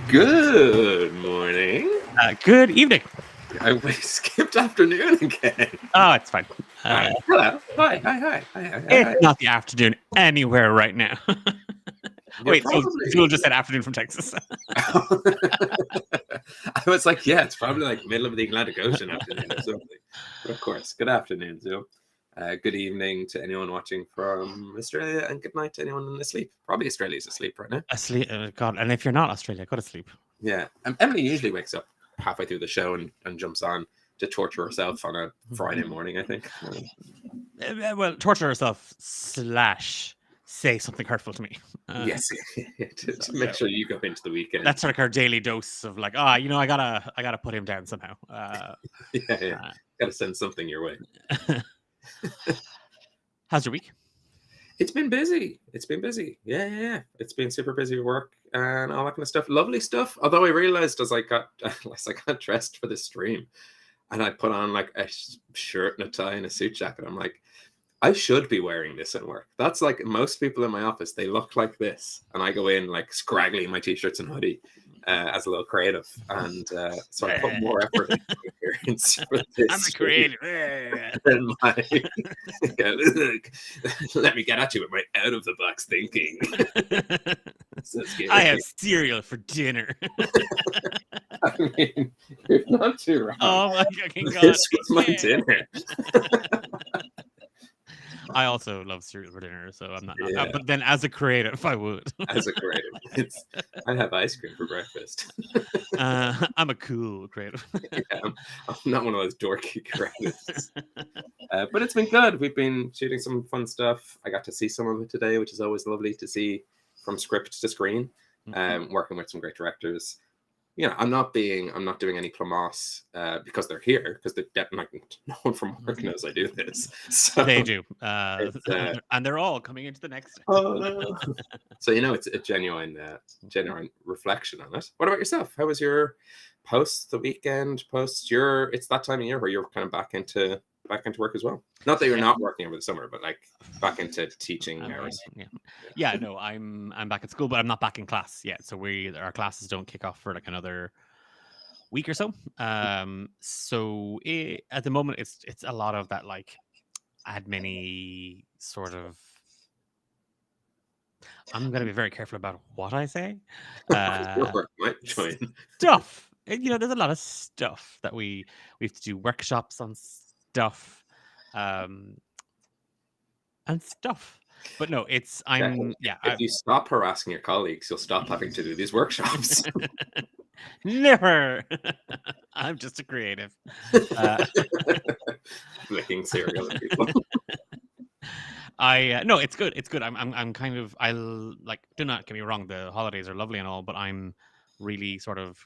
Good morning. Good evening. We skipped afternoon again. Oh, it's fine. Hello. Hi. It's not the afternoon anywhere right now. Wait, so Jewel just said afternoon from Texas. I was like, yeah, it's probably like middle of the Atlantic Ocean afternoon or something. But of course, good afternoon, Zoe. Good evening to anyone watching from Australia, and good night to anyone asleep. Probably Australia's asleep right now. Asleep, God. And if you're not Australia, go to sleep. Yeah. Emily usually wakes up halfway through the show and jumps on to torture herself on a Friday morning, I think. Well, torture herself / say something hurtful to me. Yes, to make sure you go into the weekend. That's like our daily dose of like, I gotta put him down somehow. Gotta send something your way. How's your week? It's been busy. Yeah. It's been super busy with work and all that kind of stuff. Lovely stuff. Although I realized as I got dressed for this stream, and I put on like a shirt and a tie and a suit jacket, I'm like, I should be wearing this in work. That's like most people in my office, they look like this. And I go in like scraggly in my t-shirts and hoodie as a little creative. And so I put more effort into my appearance for this. I'm a creative. Than let me get at you with my out-of-the-box thinking. So I have cereal for dinner. I mean, you're not too wrong. Oh my fucking God. This was my dinner. I also love cereal for dinner, so I'm not. But then, as a creative, I would. As a creative, I have ice cream for breakfast. I'm a cool creative. Yeah, I'm not one of those dorky creatives. But it's been good. We've been shooting some fun stuff. I got to see some of it today, which is always lovely to see from script to screen. Working with some great directors. You know, I'm not doing any Plamos because they're here, because they're definitely no one from work knows I do this. So they do, and they're all coming into the next. Oh no! So it's a genuine reflection on it. What about yourself? How was your post the weekend? It's that time of year where you're kind of back into work as well. Not that you're not working over the summer, but like back into teaching hours. Yeah. No, I'm back at school, but I'm not back in class yet. So our classes don't kick off for like another week or so. So at the moment, it's a lot of that like admin-y sort of. I'm gonna be very careful about what I say. Stuff. There's a lot of stuff that we have to do workshops on stuff, and stuff. But no, if you stop harassing your colleagues, you'll stop having to do these workshops. Never. I'm just a creative. Flicking cereal at people. No, it's good. It's good. I'm kind of, do not get me wrong, the holidays are lovely and all, but I'm really sort of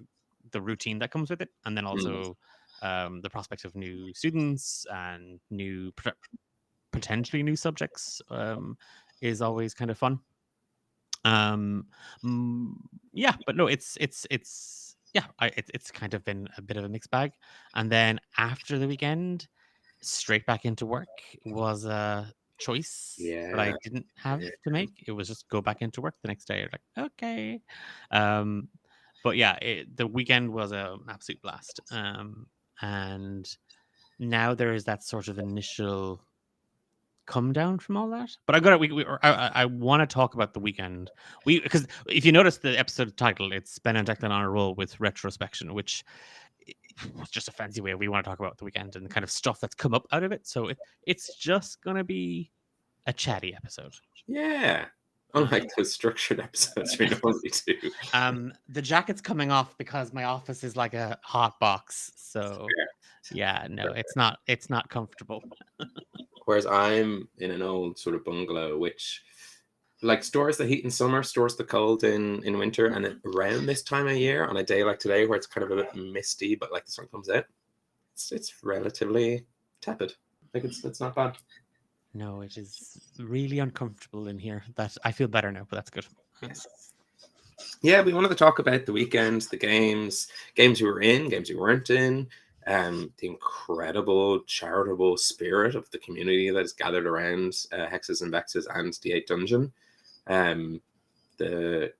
the routine that comes with it, and then also the prospect of new students and potentially new subjects is always kind of fun. Yeah, but no, it's kind of been a bit of a mixed bag. And then after the weekend, straight back into work was a choice that I didn't have to make. It was just go back into work the next day. Like, okay. But yeah, the weekend was an absolute blast. And now there is that sort of initial come down from all that. But I want to talk about the weekend. Because if you notice the episode title, it's Ben and Declan On A Roll with Retrospecting, which was just a fancy way we want to talk about the weekend and the kind of stuff that's come up out of it. So it's just going to be a chatty episode. Yeah. Unlike those structured episodes we normally do. The jacket's coming off because my office is like a hot box. So yeah, no, it's not comfortable. Whereas I'm in an old sort of bungalow, which like stores the heat in summer, stores the cold in winter, and around this time of year, on a day like today, where it's kind of a bit misty, but like the sun comes out, it's relatively tepid. Like it's not bad. No, it is really uncomfortable in here. That I feel better now, but that's good. Yes. Yeah, we wanted to talk about the weekend, the games we were in, games we weren't in, the incredible charitable spirit of the community that is gathered around Hexes and Vexes and D8 Dungeon. The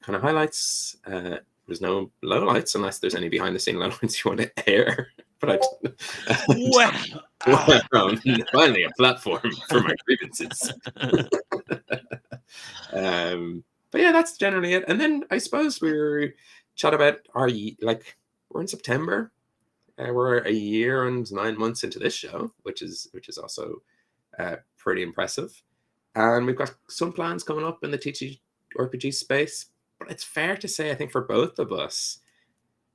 kind of highlights, there's no lowlights unless there's any behind the scene lowlights you want to air. But finally a platform for my grievances. But yeah, that's generally it. And then I suppose we're chat about we're in September. We're a year and 9 months into this show, which is also pretty impressive. And we've got some plans coming up in the TTRPG space. But it's fair to say, I think, for both of us,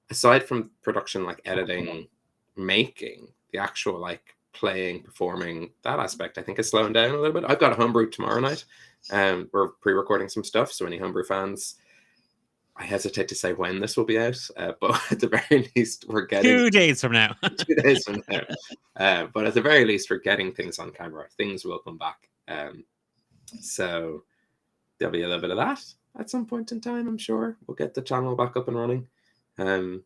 aside from production, like editing, making, the actual like playing, performing, that aspect, I think is slowing down a little bit. I've got a homebrew tomorrow night. We're pre-recording some stuff, so any homebrew fans, I hesitate to say when this will be out, but at the very least, we're getting 2 days from now. 2 days from now. But at the very least, we're getting things on camera. Things will come back. So there'll be a little bit of that at some point in time, I'm sure. We'll get the channel back up and running. But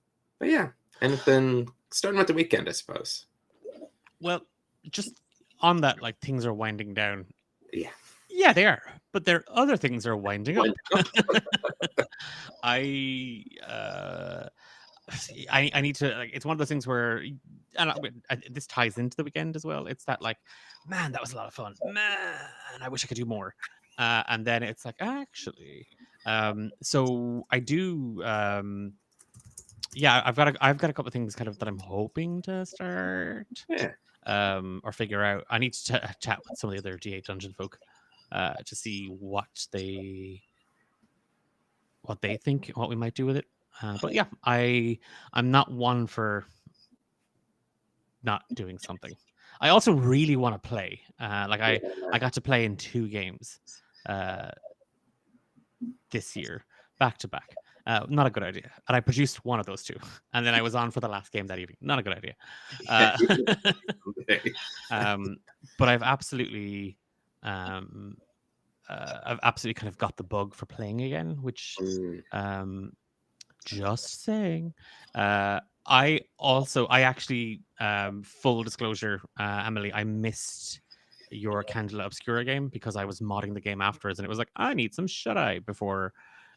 yeah, anything starting with the weekend, I suppose. Well, just on that, like, things are winding down. Yeah, they are. But there are other things are winding up. I need to, like, it's one of those things where, and this ties into the weekend as well. It's that, like, man, that was a lot of fun. Man, I wish I could do more. And then it's like, actually, so I do. Yeah, I've got a couple of things kind of that I'm hoping to start. Yeah. Or figure out. I need to chat with some of the other D8 Dungeon folk to see what they think, what we might do with it. But yeah, I'm not one for not doing something. I also really want to play. I got to play in 2 games this year, back to back. Not a good idea. And I produced one of those 2, and then I was on for the last game that evening. Not a good idea. But I've absolutely kind of got the bug for playing again, which just saying. I actually, full disclosure, Emily, I missed your Candela Obscura game because I was modding the game afterwards, and it was like, I need some shut-eye before.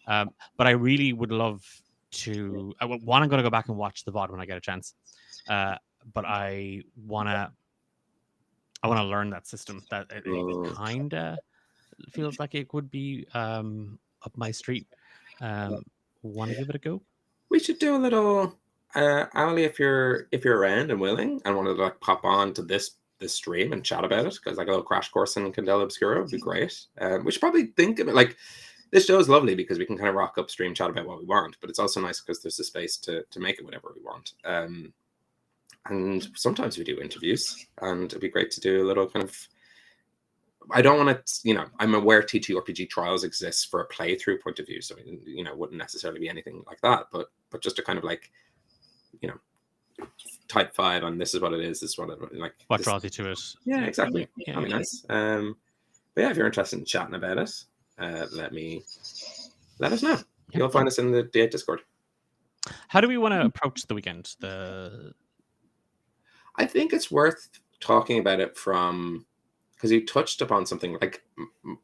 But I really would love to. I'm going to go back and watch the VOD when I get a chance. But I want to learn that system. That it kind of feels like it would be up my street. Want to give it a go? We should do a little, Ali, if you're around and willing, and want to like pop on to this stream and chat about it, because like a little crash course in Candela Obscura would be great. We should probably think of it like, this show is lovely because we can kind of rock up, stream, chat about what we want, but it's also nice because there's a space to make it whatever we want. And sometimes we do interviews, and it'd be great to do a little kind of. I don't want to, I'm aware TTRPG trials exists for a playthrough point of view, so it wouldn't necessarily be anything like that, but just to kind of like, type 5 on this is what it is, this is what it like. What draws you to it? Yeah, exactly. That'd be nice. But yeah, if you're interested in chatting about it, let us know. You'll find us in the D8 Discord. How do we want to approach the weekend? I think it's worth talking about it from, because you touched upon something like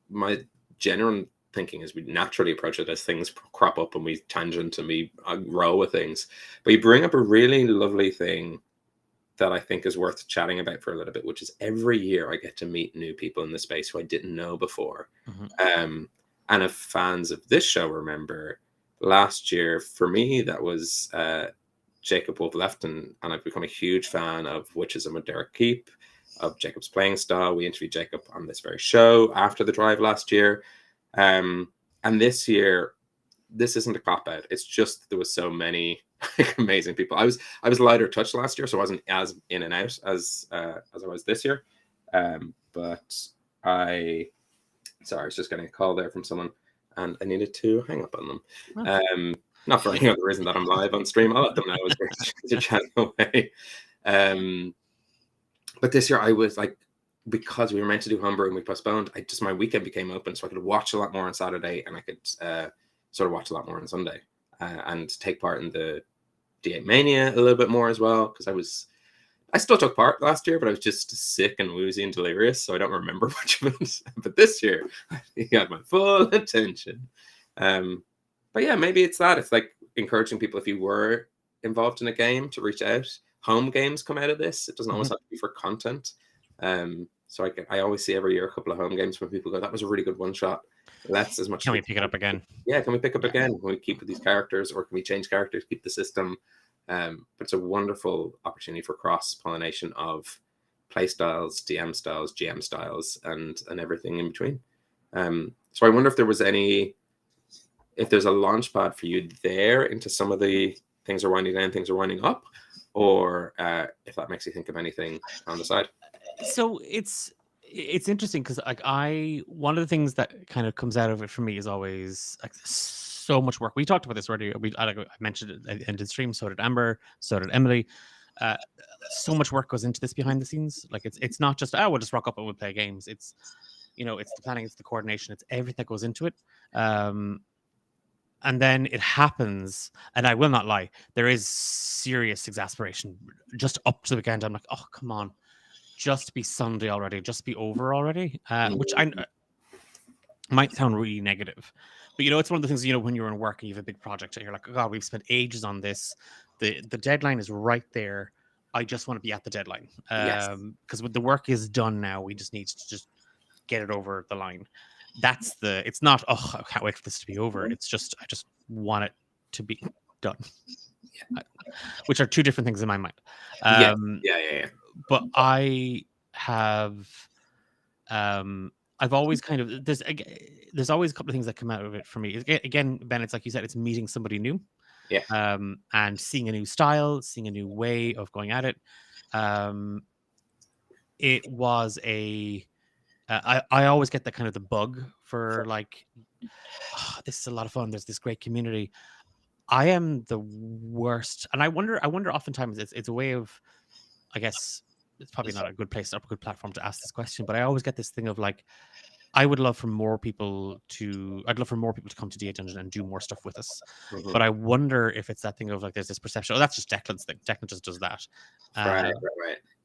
my general thinking is we naturally approach it as things crop up and we tangent and we roll with things. But you bring up a really lovely thing that I think is worth chatting about for a little bit, which is every year I get to meet new people in the space who I didn't know before. And if fans of this show remember, last year for me that was Jacob Wolf left, and I've become a huge fan of Witchism with Derek Keep, of Jacob's playing style. We interviewed Jacob on this very show after the drive last year. And this year, this isn't a cop-out. It's just there was so many amazing people. I was lighter touch last year, so I wasn't as in and out as I was this year. But I was just getting a call there from someone, and I needed to hang up on them. Oh. Not for any other reason that I'm live on stream. I'll let them know I was going to chat away. But this year I was like, because we were meant to do homebrew and we postponed, my weekend became open, so I could watch a lot more on Saturday, and I could sort of watch a lot more on Sunday, and take part in the D8 Mania a little bit more as well, because I still took part last year, but I was just sick and woozy and delirious, so I don't remember much of it. But this year, he had my full attention. But yeah, maybe it's that. It's like encouraging people, if you were involved in a game, to reach out. Home games come out of this. It doesn't always have to be for content. So I always see every year a couple of home games where people go, that was a really good one shot. Let's as much. Can we pick it up again? Yeah, can we pick up again? Can we keep with these characters, or can we change characters, keep the system? But it's a wonderful opportunity for cross-pollination of play styles, DM styles, GM styles, and everything in between. So I wonder if there was if there's a launch pad for you there into some of the things are winding down, things are winding up, or if that makes you think of anything on the side. So it's interesting because like one of the things that kind of comes out of it for me is always like so much work. We talked about this already. I mentioned it in the stream. So did Amber. So did Emily. So much work goes into this behind the scenes. Like it's not just we'll just rock up and we'll play games. It's it's the planning, it's the coordination, it's everything that goes into it. And then it happens, and I will not lie, there is serious exasperation just up to the weekend. I'm like, oh come on, just be Sunday already, just be over already. Which I might sound really negative, but it's one of the things, when you're in work and you have a big project and you're like, oh God, we've spent ages on this. The deadline is right there. I just want to be at the deadline. Because the work is done now. We just need to just get it over the line. It's not, oh, I can't wait for this to be over. It's just, I just want it to be done. Which are two different things in my mind. Yeah. But I have, I've always kind of, there's always a couple of things that come out of it for me. Again, Ben, it's like you said, it's meeting somebody new. Yeah. And seeing a new style, seeing a new way of going at it. It was I always get that kind of the bug for like, this is a lot of fun. There's this great community. I am the worst, and I wonder oftentimes it's a way of, I guess it's probably not a good place, not a good platform to ask this question, but I always get this thing of like, I'd love for more people to come to D8 Dungeon and do more stuff with us. Mm-hmm. But I wonder if it's that thing of like, there's this perception, that's just Declan's thing. Declan just does that. Right.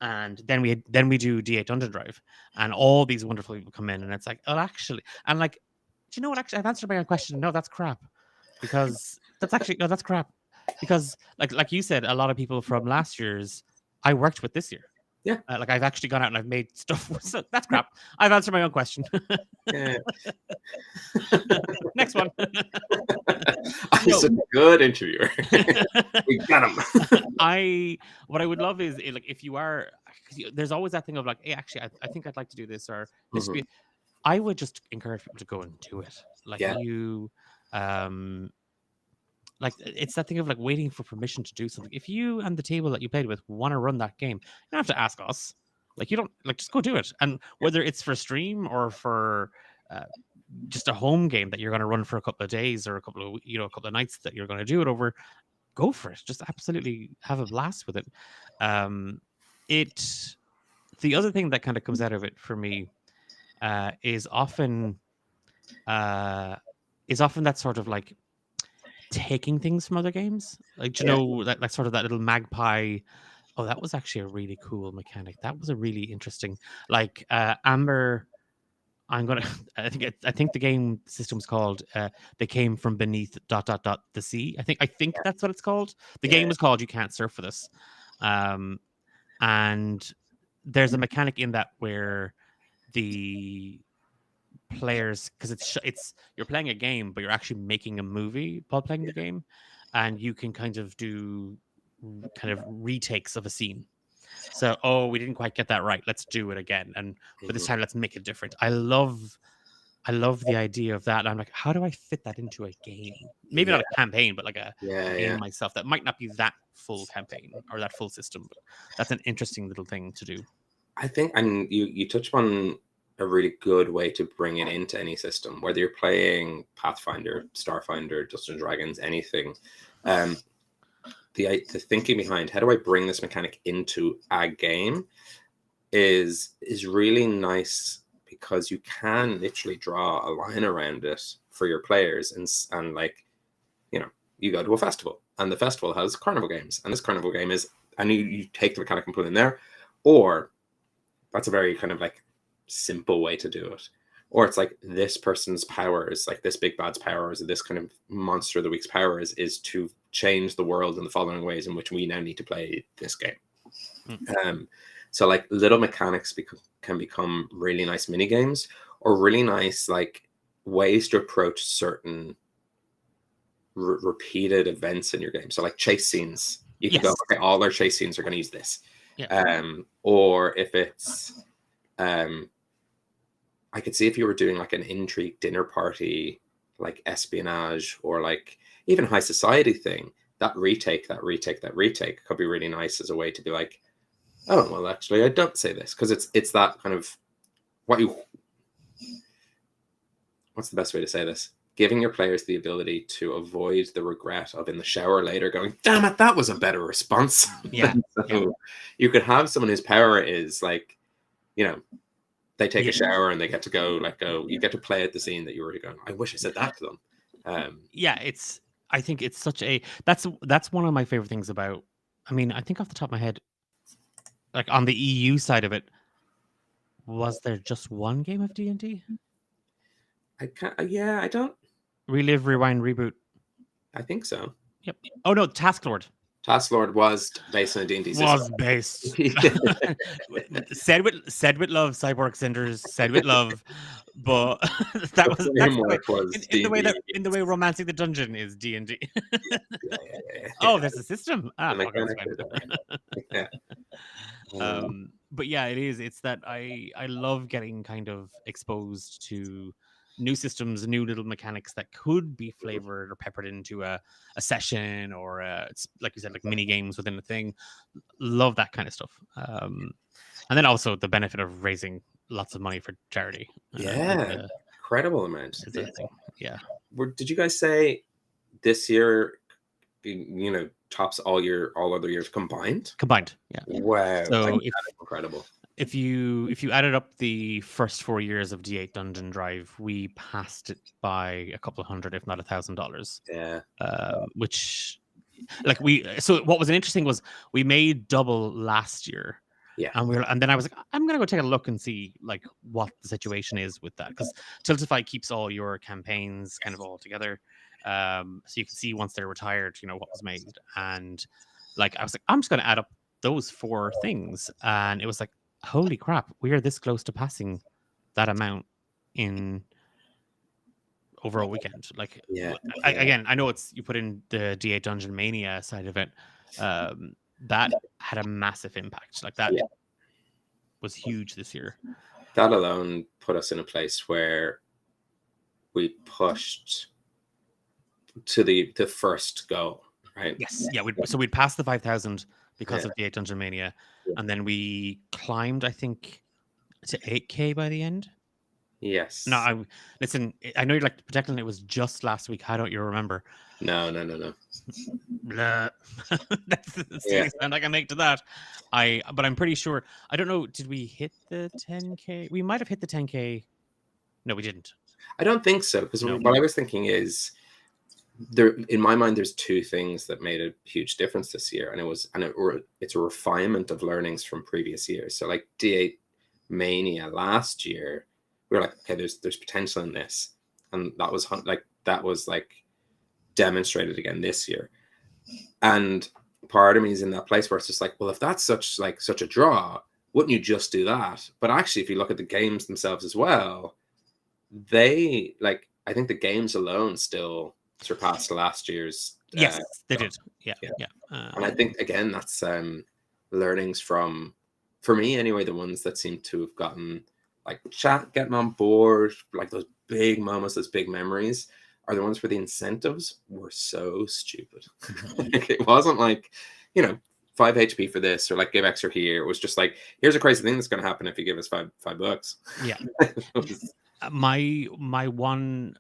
And then we do D8 Dungeon Drive, and all these wonderful people come in, and it's like, oh, actually, and like, do you know what? Actually, I've answered my own question. No, that's crap, because that's crap, because like you said, a lot of people from last year's I worked with this year. Yeah. Like I've actually gone out and I've made stuff. So that's crap. I've answered my own question. Yeah. Next one. I'm such a good interviewer. We got him. What I would love is like, if you are, there's always that thing of like, hey, actually, I think I'd like to do this, or this. Mm-hmm. I would just encourage people to go and do it. Like like it's that thing of like waiting for permission to do something. If you and the table that you played with want to run that game, you don't have to ask us. Like, you don't, like, just go do it. And whether it's for stream or for just a home game that you're going to run for a couple of days or a couple of nights that you're going to do it over, go for it. Just absolutely have a blast with it. The other thing that kind of comes out of it for me is often that sort of like taking things from other games, like that, like sort of that little magpie. Oh, that was actually a really cool mechanic. That was a really interesting, like Amber. I think the game system's called They Came From Beneath ... the Sea. I think that's what it's called. The game is called You Can't Surf For This. And there's a mechanic in that where the players, because it's you're playing a game, but you're actually making a movie while playing the game, and you can kind of do kind of retakes of a scene. So, we didn't quite get that right, let's do it again, but this time let's make it different. I love the idea of that. And I'm like, how do I fit that into a game? Maybe not a campaign, but like a game myself that might not be that full campaign or that full system, but that's an interesting little thing to do. I think, and you touched on a really good way to bring it into any system, whether you're playing Pathfinder, Starfinder, Dungeons and Dragons, anything. The thinking behind how do I bring this mechanic into a game is really nice, because you can literally draw a line around it for your players, and like, you go to a festival and the festival has carnival games, and this carnival game is, and you take the mechanic and put it in there, or that's a very kind of like simple way to do it. or it's like this person's power is like this big bad's power is this kind of monster of the week's power is to change the world in the following ways in which we now need to play this game. So like little mechanics can become really nice mini games, or really nice like ways to approach certain repeated events in your game. So like chase scenes, you can go, okay, all our chase scenes are going to use this. Or if it's I could see if you were doing like an intrigue dinner party, like espionage, or like even high society thing, that retake could be really nice as a way to be like, oh, well, actually, I don't say this, because it's that kind of what's the best way to say this? Giving your players the ability to avoid the regret of in the shower later going, damn it, that was a better response. You could have someone whose power is like, you know, they take a shower and they get to go, you get to play at the scene that you were going, I wish I said that to them. I think it's such a, that's one of my favorite things about, I mean, I think off the top of my head, like on the EU side of it, was there just one game of D&D? I don't. Relive, Rewind, Reboot. I think so. Yep. Oh no, Task Lord. Task Lord was based on a D&D system. Was based. said with love, Cyborg Cinders, said with love, but that's in the way Romancing the Dungeon is D&D. Oh, there's a system. But yeah, it is. It's that I love getting kind of exposed to new systems, new little mechanics that could be flavored or peppered into a session, or it's like you said, like mini games within a thing. Love that kind of stuff. And then also the benefit of raising lots of money for charity. Incredible amount. Yeah. Did you guys say this year, tops all other years combined? Yeah. Wow. So incredible. If you added up the first 4 years of D8 Dungeon Drive, we passed it by a couple of $100, if not $1,000. Yeah. Which, like so what was interesting was we made double last year. Yeah. And then I was like, I'm gonna go take a look and see like what the situation is with that, because Tiltify keeps all your campaigns kind of all together, so you can see once they're retired, what was made. And like I was like, I'm just gonna add up those 4 things, and it was like, holy crap, we are this close to passing that amount in over a weekend. Like, again, I know it's, you put in the D8 Dungeon Mania side of it, that had a massive impact. Like that was huge this year. That alone put us in a place where we pushed to the first goal, right? Yes. Yeah. We'd passed the 5,000 because of D8 Dungeon Mania, and then we climbed, I think, to 8K by the end. Yes. No, listen, I know you're like, Declan, it was just last week. How don't you remember? No. That's the silliest sound I can make to that. But I'm pretty sure, I don't know, did we hit the 10K? We might have hit the 10K. No, we didn't. I don't think so, because what I was thinking is, in my mind, there's 2 things that made a huge difference this year, and it's a refinement of learnings from previous years. So like D8 Mania last year, we were like, okay, there's potential in this, and that was demonstrated again this year. And part of me is in that place where it's just like, well, if that's such a draw, wouldn't you just do that? But actually, if you look at the games themselves as well, I think the games alone still surpassed last year's. Yes, they did. Yeah. And I think, again, that's learnings from, for me anyway, the ones that seem to have gotten like chat, getting on board, like those big moments, those big memories, are the ones where the incentives were so stupid. Like, it wasn't like, 5 HP for this, or like give extra here. It was just like, here's a crazy thing that's going to happen if you give us $5. Yeah. My one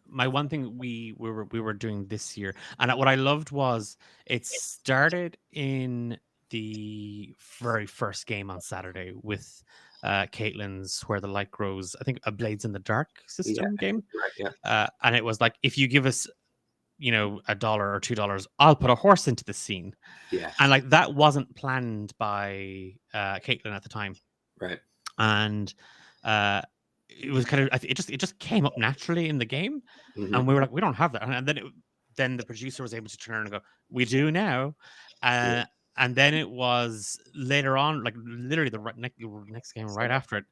thing we were doing this year, and what I loved was it started in the very first game on Saturday with Caitlin's Where the Light Grows, I think a Blades in the Dark system game. Right, yeah. And it was like, if you give us $1 or $2, I'll put a horse into the scene. Yeah. And like that wasn't planned by Caitlin at the time. Right. And it was kind of, it just came up naturally in the game, and we were like, we don't have that, and then the producer was able to turn and go, we do now, and then it was later on, like literally the next game right after it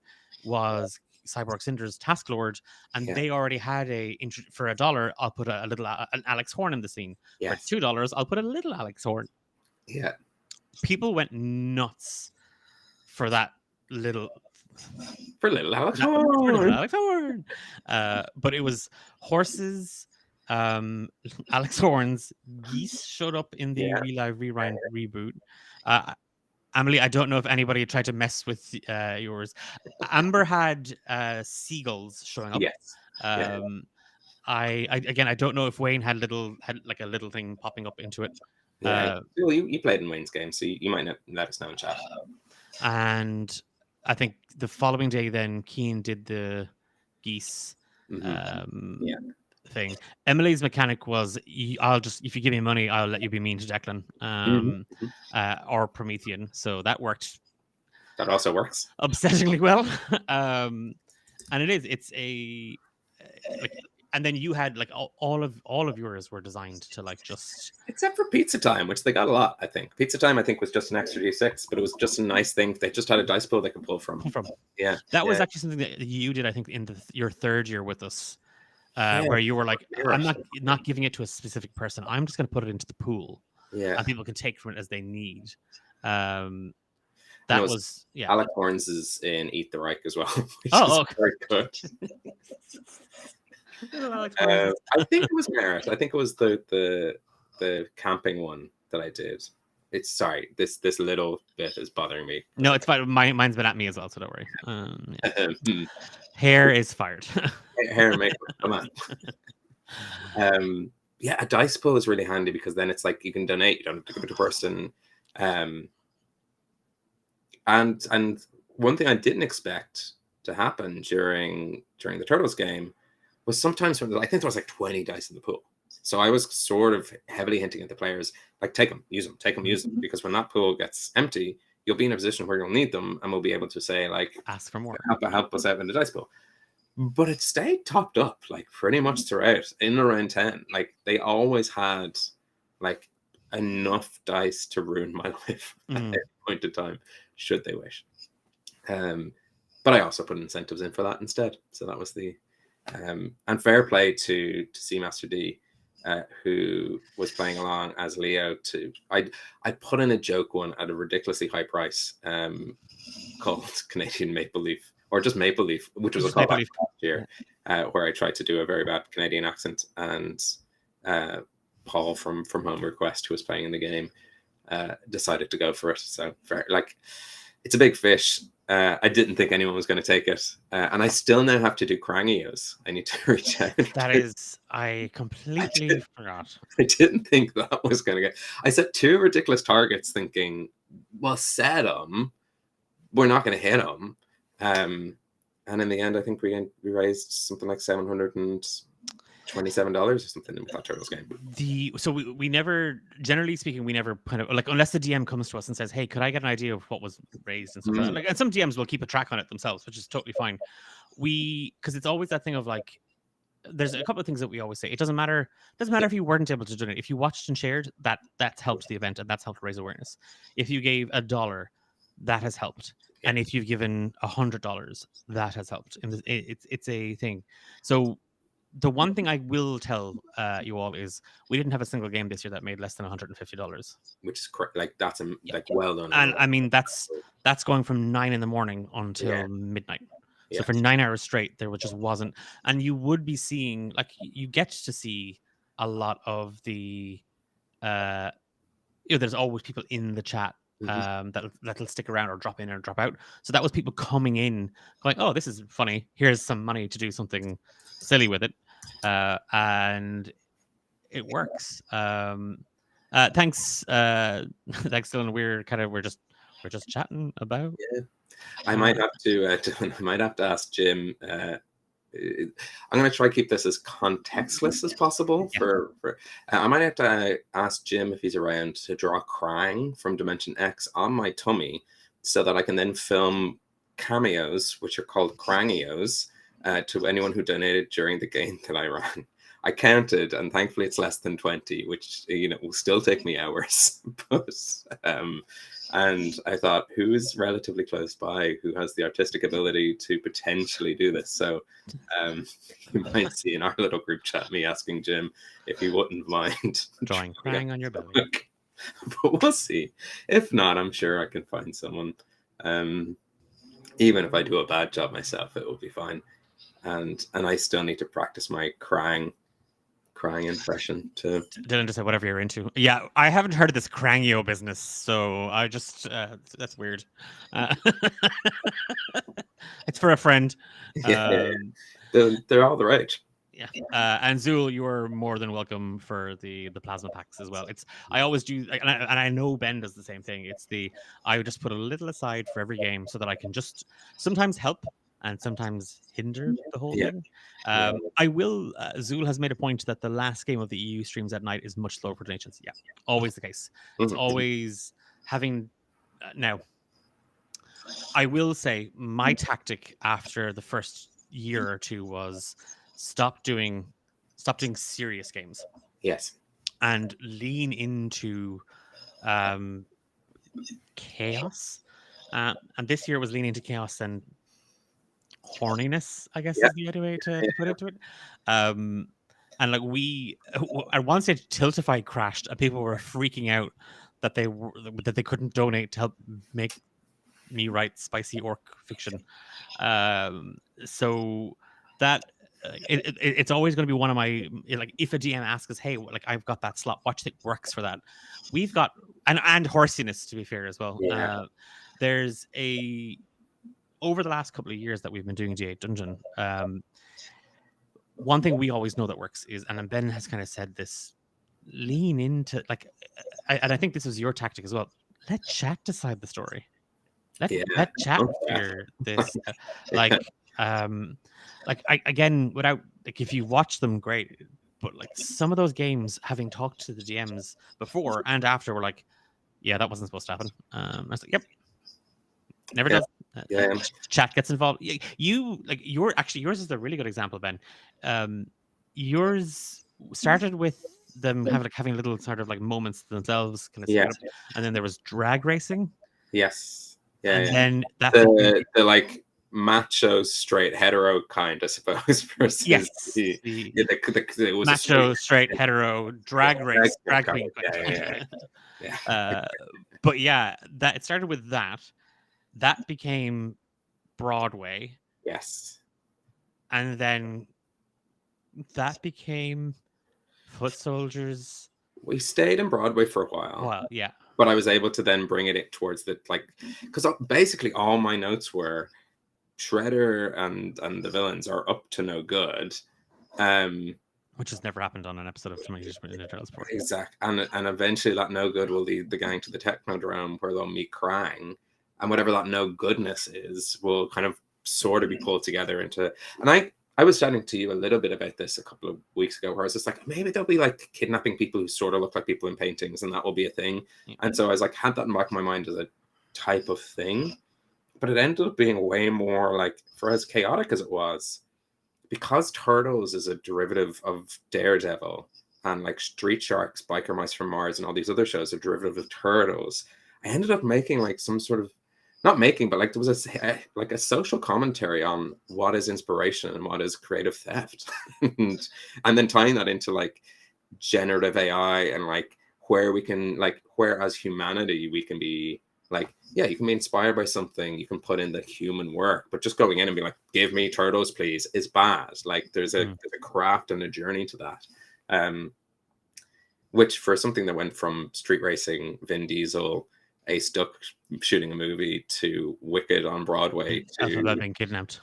was Cyborg Cinder's Task Lord, and they already had for $1, I'll put a little an Alex Horn in the scene. For $2, I'll put a little Alex Horn. Yeah, people went nuts for that little. For little Alex Horn. But it was horses, Alex Horns, geese showed up in the Relive Rewind reboot. Emily, I don't know if anybody tried to mess with yours. Amber had seagulls showing up. Yes. I don't know if Wayne had like a little thing popping up into it. Yeah, you played in Wayne's game, so you might let us know in chat. And I think the following day, then Keen did the geese thing. Emily's mechanic was, if you give me money, I'll let you be mean to Declan, or Promethean. So that worked. That also works upsettingly well. And it's a and then you had like all of yours were designed to like just, except for Pizza Time, which they got a lot. I think Pizza Time was just an extra D6, but it was just a nice thing. They just had a dice pool they could pull from. Yeah, that was actually something that you did, I think, in your third year with us, where you were like, I'm not giving it to a specific person. I'm just going to put it into the pool, and people can take from it as they need. That was Alec Horns is in Eat the Reich as well, which is very good. I think it was Merit. I think it was the camping one that I did. It's sorry, this little bit is bothering me. No, it's fine. Mine's been at me as well, so don't worry. Hair is fired. Hair and makeup, come on. A dice pool is really handy because then it's like you can donate. You don't have to give it to a person. And one thing I didn't expect to happen during the Turtles game was sometimes I think there was like 20 dice in the pool. So I was sort of heavily hinting at the players, like, take them, use them, because when that pool gets empty, you'll be in a position where you'll need them, and we'll be able to say, like, ask for more, help us out in the dice pool. But it stayed topped up, like, pretty much throughout, in around 10. Like, they always had, like, enough dice to ruin my life at any point in time, should they wish. But I also put incentives in for that instead. So that was the... and fair play to Seamaster D, who was playing along as Leo. I put in a joke one at a ridiculously high price called Canadian Maple Leaf, or just Maple Leaf, which was a callback last year, where I tried to do a very bad Canadian accent, and Paul from Homebrew Quest, who was playing in the game, decided to go for it. So it's a big fish. I didn't think anyone was going to take it. And I still now have to do Crangios. I need to reach out. I completely forgot. I didn't think that was going to get... I set 2 ridiculous targets thinking, well, set them. We're not going to hit them. And in the end, I think we raised something like $727 or something in that Turtles game. So we never, generally speaking, we never kind of, like, unless the DM comes to us and says, hey, could I get an idea of what was raised and stuff like that? Like, and some DMs will keep a track on it themselves, which is totally fine. Because it's always that thing of like, there's a couple of things that we always say. It doesn't matter if you weren't able to do it. If you watched and shared, that's helped the event, and that's helped raise awareness. If you gave $1, that has helped. And if you've given $100, that has helped. And it's a thing. So the one thing I will tell you all is we didn't have a single game this year that made less than $150, which is correct. Like, that's like well done. And I mean, that's going from 9 a.m. until midnight. So for 9 hours straight, there just wasn't. And you would be seeing, like, you get to see a lot of the there's always people in the chat that'll stick around or drop in or drop out. So that was people coming in going, oh, this is funny, here's some money to do something silly with it, and it works. Thanks Dylan. We're just chatting about. I might have to ask Jim. I'm going to try to keep this as contextless as possible. I might have to ask Jim if he's around to draw Krang from Dimension X on my tummy, so that I can then film cameos, which are called Crangios, to anyone who donated during the game that I ran. I counted, and thankfully it's less than 20, which, you know, will still take me hours. But and I thought, who is relatively close by, who has the artistic ability to potentially do this? So you might see in our little group chat me asking Jim if he wouldn't mind drawing crying on your belly. But we'll see. If not, I'm sure I can find someone. Even if I do a bad job myself, it will be fine. And I still need to practice my crying impression to Dylan just said whatever you're into. Yeah, I haven't heard of this crangio business, so I just that's weird. It's for a friend. Yeah, they're all the rage. Yeah, and Zool, you're more than welcome for the plasma packs as well. I always do, and I know Ben does the same thing. I would just put a little aside for every game so that I can just sometimes help and sometimes hinder the whole thing. I will. Zool has made a point that the last game of the EU streams at night is much slower for donations. Yeah, always the case. It's always having now. I will say my tactic after the first year or two was stop doing serious games. Yes. And lean into chaos. And this year was leaning into chaos and horniness, I guess is the other way to put into it. And like at one stage Tiltify crashed and people were freaking out that they couldn't donate to help make me write spicy orc fiction. So that it's always going to be one of my, like, if a DM asks us, hey, like, I've got that slot, what do you think works for that? We've got and horsiness, to be fair, as well. There's over the last couple of years that we've been doing D8 Dungeon, one thing we always know that works is, and Ben has kind of said this, lean into, like, and I think this was your tactic as well, let chat decide the story. Let chat figure this. Again, without, like, if you watch them, great, but like some of those games, having talked to the DMs before and after, were like, yeah, that wasn't supposed to happen. I was like, yep, never does. Chat gets involved. Yours is a really good example, Ben. Yours started with them having little sort of like moments themselves, kind of and then there was drag racing. Yes. Then that's the like macho straight hetero kind, I suppose. Versus it was macho straight hetero drag race drag queen. But yeah, that it started with that. That became Broadway. Yes. And then that became Foot Soldiers. We stayed in Broadway for a while. Well, yeah. But I was able to then bring it towards the, like, because basically all my notes were Shredder and the villains are up to no good. Which has never happened on an episode of Teenage Mutant Ninja Turtles before. Exactly. And eventually that no good will lead the gang to the Technodrome, where they'll meet Krang. And whatever that no goodness is will kind of sort of be pulled together into... And I was chatting to you a little bit about this a couple of weeks ago, where I was just like, maybe they'll be like kidnapping people who sort of look like people in paintings, and that will be a thing. And so I was like, had that in the back of my mind as a type of thing. But it ended up being way more like, for as chaotic as it was, because Turtles is a derivative of Daredevil, and like Street Sharks, Biker Mice from Mars, and all these other shows are derivative of Turtles, I ended up making like some sort of, not making, but like there was a social commentary on what is inspiration and what is creative theft. and then tying that into like generative AI and like where we can, like, where as humanity we can be like, yeah, you can be inspired by something, you can put in the human work, but just going in and be like, give me turtles, please, is bad. Like there's a craft and a journey to that. Which for something that went from street racing, Vin Diesel, Ace Duck shooting a movie, to Wicked on Broadway, to being kidnapped.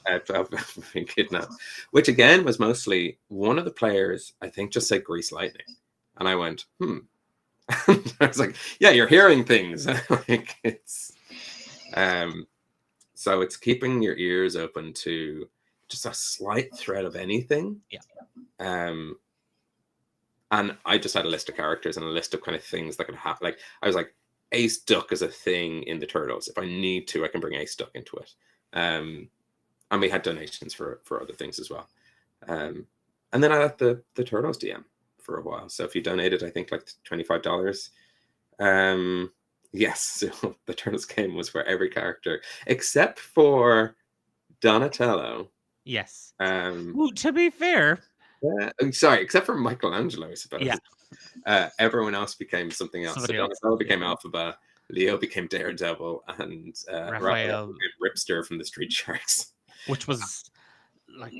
Being kidnapped, which again was mostly one of the players, I think, just said grease lightning, and I went, I was like, yeah, you're hearing things. Like it's so it's keeping your ears open to just a slight thread of anything. And I just had a list of characters and a list of kind of things that could happen. Like I was like, Ace Duck is a thing in the Turtles. If I need to, I can bring Ace Duck into it. And we had donations for other things as well. And then I let the Turtles DM for a while. So if you donated, I think like $25. Yes, so the Turtles game was for every character except for Donatello. Yes. Well, to be fair, sorry, except for Michelangelo, I suppose. Yeah. Everyone else became something else. Somebody So else, Donatello became Alphaba, Leo became Daredevil, and Raphael became Ripster from the Street Sharks. Which was like...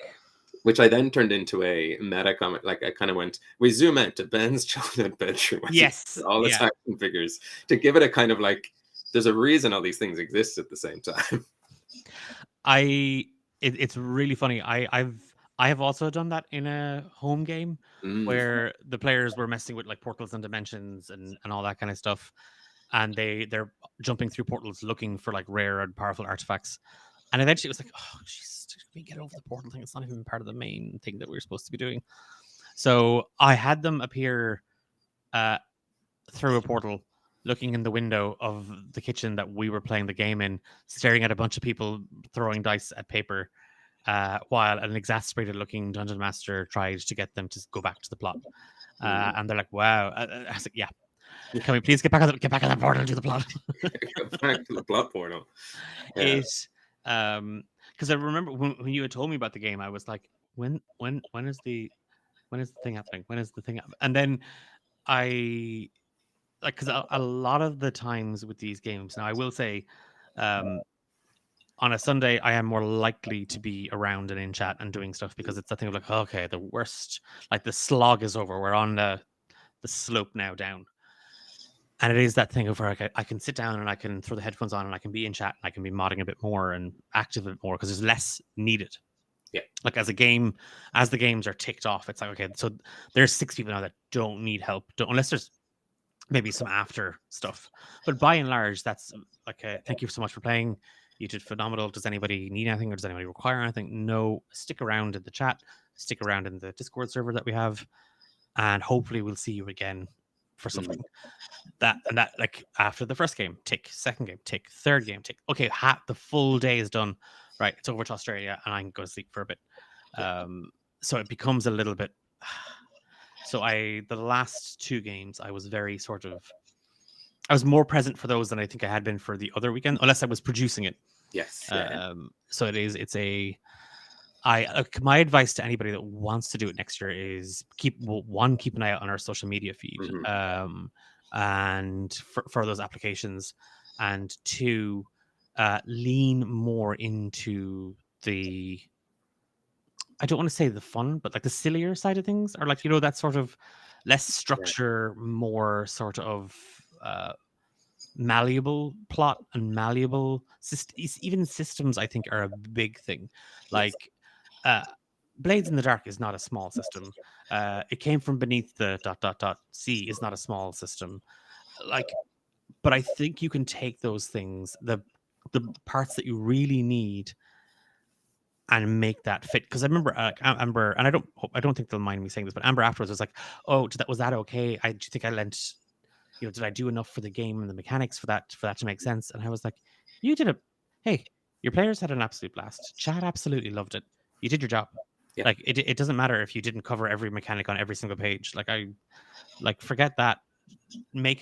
Which I then turned into a meta comment. Like I kind of went, we zoom out to Ben's childhood bedroom. Yes. All the action figures to give it a kind of like, there's a reason all these things exist at the same time. It's really funny. I have also done that in a home game where the players were messing with like portals and dimensions and all that kind of stuff, and they're jumping through portals looking for like rare and powerful artifacts, and eventually it was like, oh jeez, we get over the portal thing. It's not even part of the main thing that we're supposed to be doing. So I had them appear through a portal, looking in the window of the kitchen that we were playing the game in, staring at a bunch of people throwing dice at paper, while an exasperated looking dungeon master tried to get them to go back to the plot. And they're like, wow. I was like, yeah. Can we please get back on the portal and do the plot? Get back to the plot portal. Because I remember when you had told me about the game, I was like, when is the thing happening? When is the thing happening? And then I... like, because a lot of the times with these games, now I will say, on a Sunday, I am more likely to be around and in chat and doing stuff, because it's that thing of like, okay, the worst, like the slog is over. We're on the slope now down. And it is that thing of where I can sit down and I can throw the headphones on and I can be in chat and I can be modding a bit more and active a bit more, because there's less needed. Yeah. Like as the games are ticked off, it's like, okay, so there's 6 people now that don't need help, unless there's maybe some after stuff. But by and large, that's like, thank you so much for playing. You did phenomenal. Does anybody need anything, or does anybody require anything? No. Stick around in the chat. Stick around in the Discord server that we have, and hopefully we'll see you again for something. That like after the first game, tick. Second game, tick. Third game, tick. Okay, the full day is done. Right, it's over to Australia, and I can go sleep for a bit. So it becomes a little bit. So the last 2 games, I was very sort of... I was more present for those than I think I had been for the other weekend, unless I was producing it. Yes. So my advice to anybody that wants to do it next year is keep an eye out on our social media feed, and for those applications, and 2, lean more into the... I don't want to say the fun, but like the sillier side of things, or like, that sort of less structure, more sort of malleable plot and malleable even systems, I think, are a big thing. Like Blades in the Dark is not a small system. It came from beneath the ... C is not a small system. Like, but I think you can take those things, the parts that you really need, and make that fit. Because I remember Amber, and I don't think they'll mind me saying this, but Amber afterwards was like, "Oh, was that okay? Do you think I lent? Did I do enough for the game and the mechanics for that to make sense?" And I was like, "You did hey, your players had an absolute blast. Chat absolutely loved it. You did your job. Yeah. Like it doesn't matter if you didn't cover every mechanic on every single page. Like forget that. Make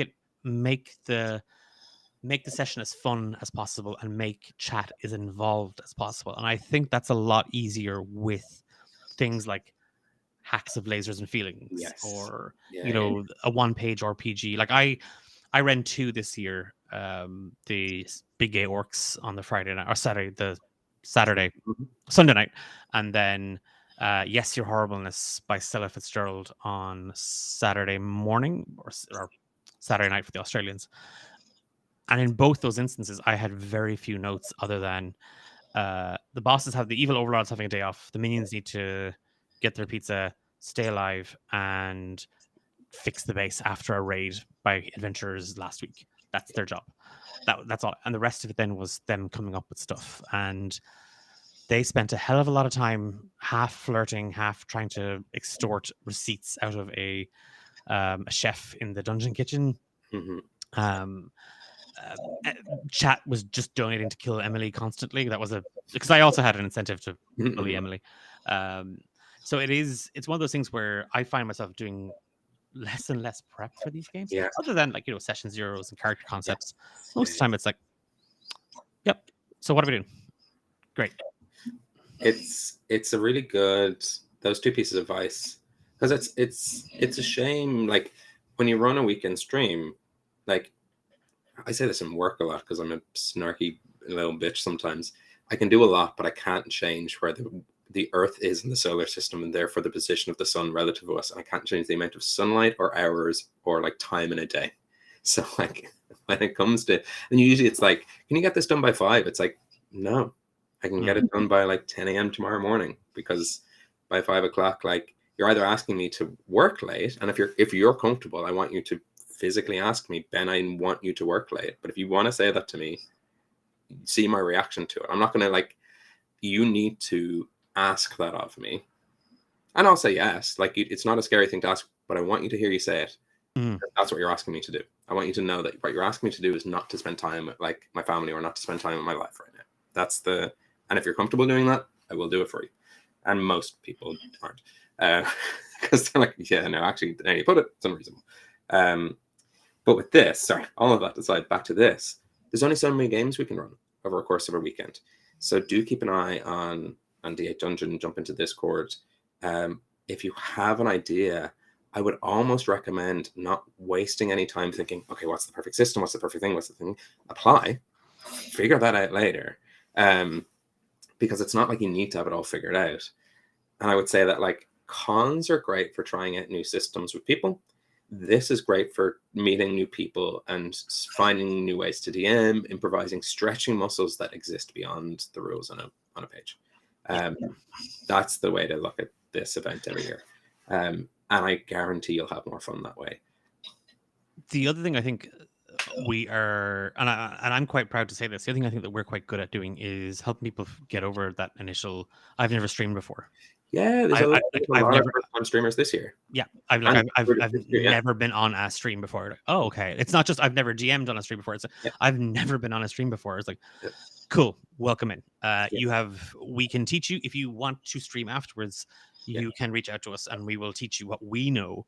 the session as fun as possible and make chat as involved as possible." And I think that's a lot easier with things like Hacks of Lasers and Feelings, or a 1-page RPG. Like I ran 2 this year. The Big Gay Orcs on the Friday night, or Sunday night, and then Yes, Your Horribleness by Stella Fitzgerald on Saturday morning, or Saturday night for the Australians. And in both those instances, I had very few notes other than the evil overlords having a day off. The minions need to get their pizza, stay alive, and fix the base after a raid by adventurers last week. That's their job. That's all. And the rest of it then was them coming up with stuff. And they spent a hell of a lot of time half flirting, half trying to extort receipts out of a chef in the dungeon kitchen. chat was just donating to kill Emily constantly. That was because I also had an incentive to bully Emily. So it's one of those things where I find myself doing less and less prep for these games. Yeah. Other than like, session zeros and character concepts. Most of the time it's like, yep. So what are we doing? Great. It's a really good, those two pieces of advice, because it's a shame, like when you run a weekend stream, like I say this in work a lot because I'm a snarky little bitch sometimes. I can do a lot, but I can't change where the Earth is in the solar system, and therefore the position of the sun relative to us. And I can't change the amount of sunlight or hours or like time in a day. So like when it comes to, and usually it's like, can you get this done by 5? It's like, no, I can get it done by like 10 a.m. tomorrow morning, because by 5 o'clock, like you're either asking me to work late, and if you're comfortable, I want you to physically ask me, Ben, I want you to work late. But if you want to say that to me, see my reaction to it. I'm not going to like, you need to ask that of me. And I'll say yes. Like, it's not a scary thing to ask, but I want you to hear you say it. That's what you're asking me to do. I want you to know that what you're asking me to do is not to spend time with like my family, or not to spend time with my life right now. And if you're comfortable doing that, I will do it for you. And most people aren't. Because they're like, yeah, no, actually, there you put it, it's unreasonable. But with this, sorry, all of that aside, back to this, there's only so many games we can run over a course of a weekend. So do keep an eye on D8 Dungeon, jump into Discord. If you have an idea, I would almost recommend not wasting any time thinking, okay, what's the perfect system? What's the perfect thing? What's the thing? Apply, figure that out later. Because it's not like you need to have it all figured out. And I would say that like cons are great for trying out new systems with people. This is great for meeting new people and finding new ways to DM, improvising, stretching muscles that exist beyond the rules on a page. That's the way to look at this event every year. And I guarantee you'll have more fun that way. The other thing I think we are, and I'm quite proud to say this, the other thing I think that we're quite good at doing is helping people get over that initial, I've never streamed before. Yeah, there's a lot of first-time streamers this year. Yeah, I've never been on a stream before. Like, oh, okay. It's not just I've never GM'd on a stream before. It's I've never been on a stream before. It's like, cool, welcome in. We can teach you if you want to stream afterwards. You can reach out to us and we will teach you what we know.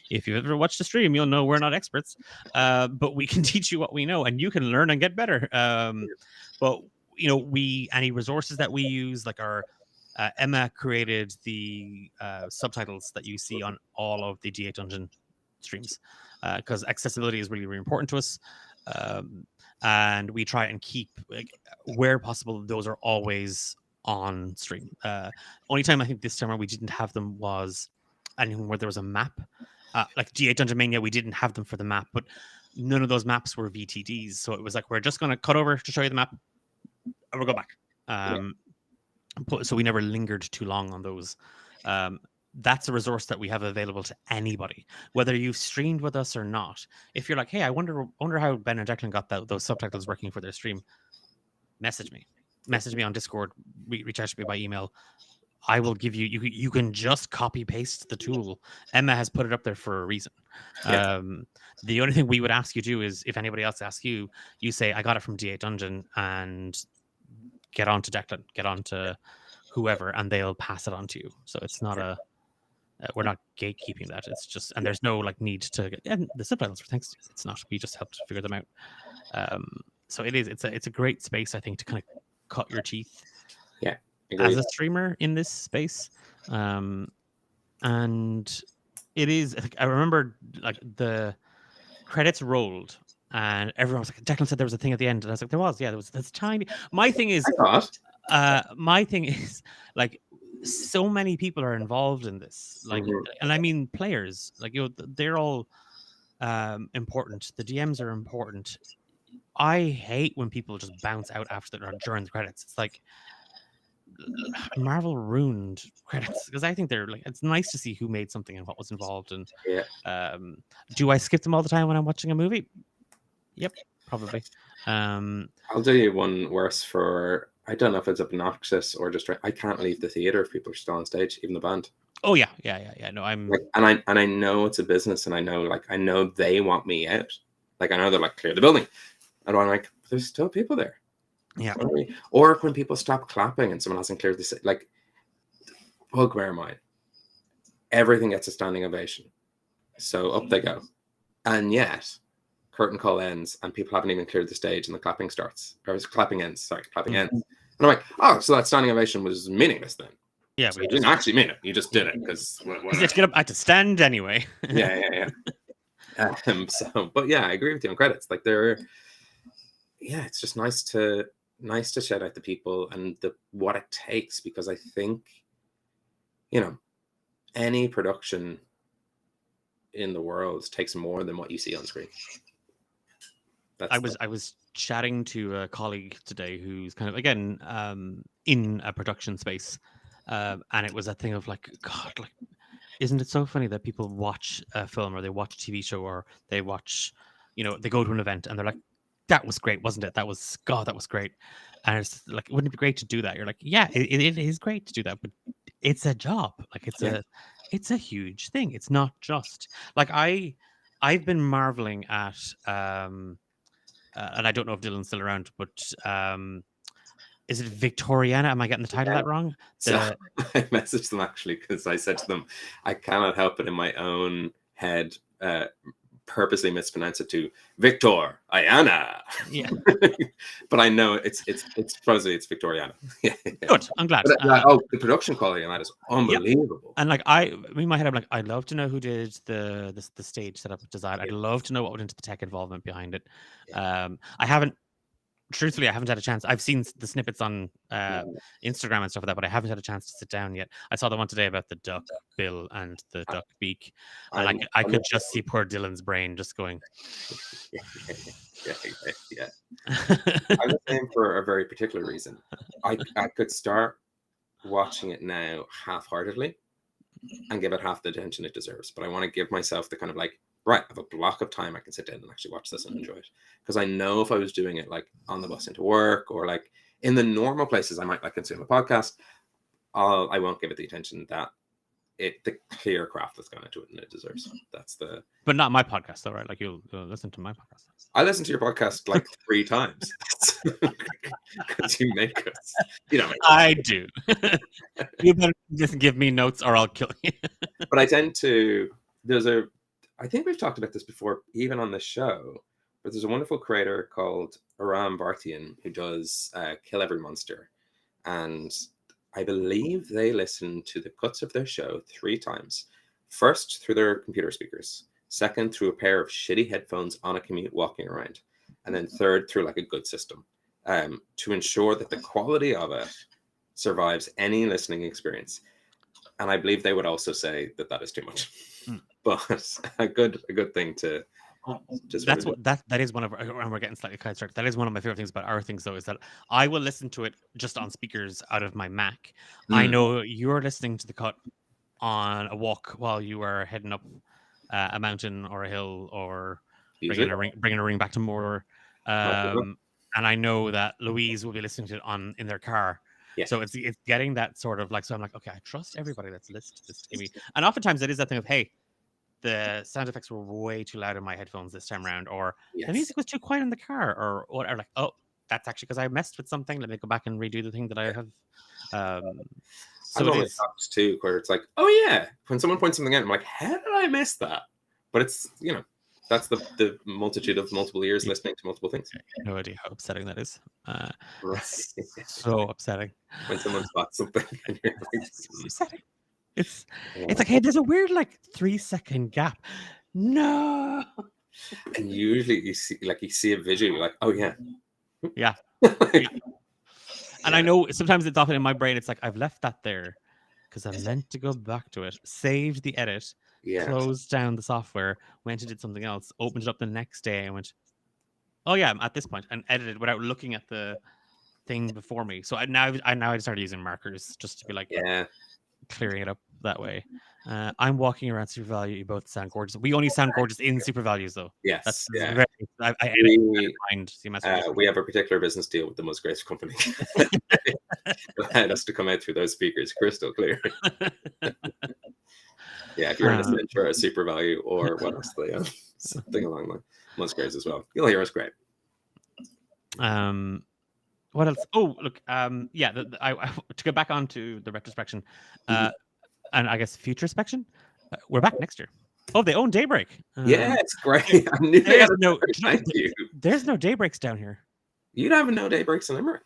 If you've ever watched a stream, you'll know we're not experts, but we can teach you what we know, and you can learn and get better. But any resources that we use, like our Emma created the subtitles that you see on all of the D8 Dungeon streams, because accessibility is really, really important to us. And we try and keep, like, where possible, those are always on stream. Only time I think this time we didn't have them was anything where there was a map. Like D8 Dungeon Mania, we didn't have them for the map, but none of those maps were VTDs. So it was like, we're just going to cut over to show you the map and we'll go back. So we never lingered too long on those. That's a resource that we have available to anybody, whether you've streamed with us or not. If you're like, hey, I wonder how Ben and Declan got those subtitles working for their stream, message me on Discord, reach out to me by email. I will give you can just copy paste the tool. Emma has put it up there for a reason. The only thing we would ask you to do is, if anybody else asks you, you say, I got it from D8 Dungeon, and get on to Declan, get on to whoever, and they'll pass it on to you. So it's not we're not gatekeeping that. It's just, and there's no like need to get the subtitles. Thanks, it's not. We just helped figure them out. So it's a great space, I think, to kind of cut your teeth. Yeah, as a streamer in this space. And it is, I remember like the credits rolled and everyone was like, Declan said there was a thing at the end, and I was like, there was this tiny. My thing is like, so many people are involved in this, like, and I mean players, like, they're all important. The DMs are important. I hate when people just bounce out after or during the credits. It's like, Marvel ruined credits, because I think they're like, it's nice to see who made something and what was involved. And do I skip them all the time when I'm watching a movie? Yep, probably. I'll do you one worse for, I don't know if it's obnoxious or just, I can't leave the theater if people are still on stage, even the band. Oh yeah. No, I'm like, and I know it's a business, and I know they want me out, Like I know they're like clear the building, and I'm like, there's still people there. Yeah. Or when people stop clapping and someone hasn't cleared the like, bugbear mine. Everything gets a standing ovation, so up they go, and yet curtain call ends and people haven't even cleared the stage and the clapping starts, or clapping ends. Sorry, clapping ends. And I'm like, oh, so that standing ovation was meaningless then. Yeah, so you didn't actually mean it. You just did it because you have to get up. I had to stand anyway. yeah. So, but yeah, I agree with you on credits. Like it's just nice to shout out the people and what it takes, because I think, any production in the world takes more than what you see on screen. I was chatting to a colleague today who's kind of, again, in a production space, and it was a thing of like, God, like, isn't it so funny that people watch a film or they watch a TV show or they watch, they go to an event and they're like, that was great, wasn't it? That was great. And it's like, wouldn't it be great to do that? You're like, yeah, it is great to do that, but it's a job. Like it's a huge thing. It's not just like I've been marveling at and I don't know if Dylan's still around, but is it Victoriana? Am I getting the title that wrong? So I messaged them actually, because I said to them, I cannot help it in my own head purposely mispronounce it to Victoriana. Yeah. But I know it's supposedly it's Victoriana. Yeah. Good. I'm glad. But, the production quality on that is unbelievable. Yep. And like in my head, I'm like, I'd love to know who did the stage setup design. I'd love to know what went into the tech involvement behind it. Truthfully, I haven't had a chance. I've seen the snippets on Instagram and stuff like that, but I haven't had a chance to sit down yet. I saw the one today about the duck bill and the duck beak, and I could just see poor Dylan's brain just going. Yeah. I'm the same for a very particular reason. I could start watching it now half-heartedly and give it half the attention it deserves, but I want to give myself the kind of like, right, I have a block of time I can sit down and actually watch this and enjoy it. Because I know if I was doing it like on the bus into work or like in the normal places I might like consume a podcast, I won't give it the attention that the clear craft that's gone into it and it deserves. But not my podcast though, right? Like you'll listen to my podcast. I listen to your podcast like 3 times because you make us. I do. You better just give me notes or I'll kill you. But I tend to. I think we've talked about this before, even on the show. But there's a wonderful creator called Aram Barthian who does Kill Every Monster, and I believe they listen to the cuts of their show 3 times. First, through their computer speakers. Second, through a pair of shitty headphones on a commute walking around. And then third, through like a good system to ensure that the quality of it survives any listening experience. And I believe they would also say that is too much. But a good thing to just. That is one of our, and we're getting slightly sidetracked. That is one of my favorite things about our things, though, is that I will listen to it just on speakers out of my Mac. I know you're listening to the cut on a walk while you are heading up a mountain or a hill, or bringing a ring back to Mordor. And I know that Louise will be listening to it in their car. Yeah. So it's getting that sort of like, so I'm like, okay, I trust everybody that's listened to this to give me. And oftentimes it is that thing of, hey, the sound effects were way too loud in my headphones this time around, or the music was too quiet in the car, or whatever. Like, oh, that's actually because I messed with something. Let me go back and redo the thing that I have. So it is too, where it's like, oh yeah, when someone points something out, I'm like, how did I miss that? But it's that's the multitude of multiple ears listening to multiple things. No idea how upsetting that is. Right. So upsetting when someone spots something and you're like, upsetting. It's like, hey, there's a weird like 3-second gap. No. And usually you see a visual, you're like, oh yeah. Yeah. And I know sometimes it's often in my brain, it's like, I've left that there because I meant to go back to it, saved the edit, closed down the software, went and did something else, opened it up the next day and went, oh yeah, I'm at this point, and edited without looking at the thing before me. So I started using markers just to be like, clearing it up that way. I'm walking around Super Value. You both sound gorgeous. We only sound gorgeous in Super Values, though. Yes. That's very, we have a particular business deal with the most graceful company. Allowed us to come out through those speakers crystal clear. Yeah, if you're listening for a Super Value or what else they have. something along the Musgraves as well. You'll hear us great. What else? Oh, look. Yeah. To get back onto the retrospection, and I guess futurespection, we're back next year. Oh, they own Daybreak. Yeah, it's great. I knew they had thank you. There's no Daybreaks down here. You'd have no Daybreaks in Limerick.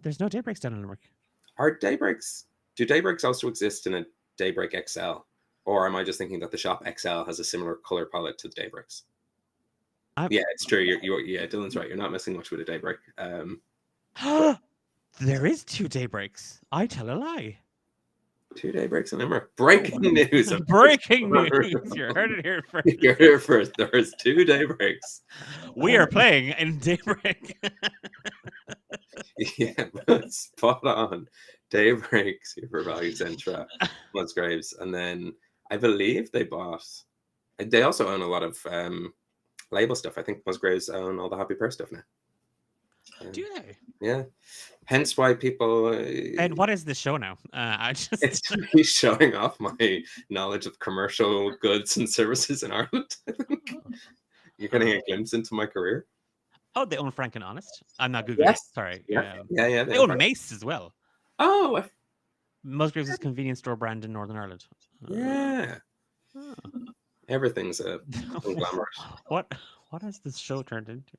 There's no Daybreaks down in Limerick. Are Daybreaks? Do Daybreaks also exist in a Daybreak XL, or am I just thinking that the shop XL has a similar color palette to the Daybreaks? Yeah, it's true. Yeah, Dylan's right. You're not missing much with a Daybreak. There is 2 Daybreaks. I tell a lie. 2 Daybreaks in Limerick. Breaking news. Breaking news. You heard it here first. You're here first. There's 2 Daybreaks. We are playing in Daybreak. Yeah, spot on. Daybreak, Super Value Centra, Musgraves, and then I believe they also own a lot of label stuff. I think Musgraves own all the Happy Pear stuff now. Do they? Yeah. Hence why people. And what is the show now? It's me showing off my knowledge of commercial goods and services in Ireland. I think you're getting a glimpse into my career. Oh, they own Frank and Honest. I'm not Googling. Yes. Sorry. Yeah. They own Mace as well. Oh. Musgraves' convenience store brand in Northern Ireland. Yeah. Everything's glamorous. What has this show turned into?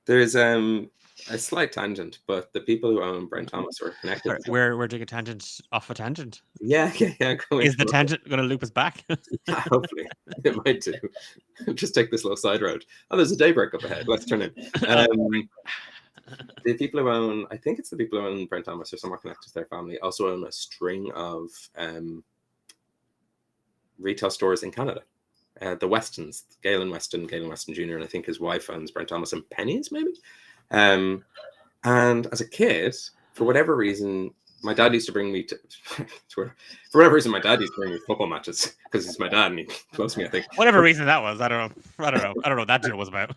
There's a slight tangent, but the people who own Brent Thomas are connected. We're doing a tangent off a tangent. Yeah. Is the tangent going to loop us back? Hopefully, it might do. Just take this little side road. Oh, there's a Daybreak up ahead. Let's turn in. The people who own, I think it's the people who own Brent Thomas or somewhat connected to their family, also own a string of retail stores in Canada. The Westons, Galen Weston Jr., and I think his wife owns Brent Thomas and Pennies, maybe. And as a kid, for whatever reason, my dad used to bring me to for whatever reason, my dad used to bring me football matches because he's my dad and he loves me, I think. Whatever reason that was, I don't know what that deal was about.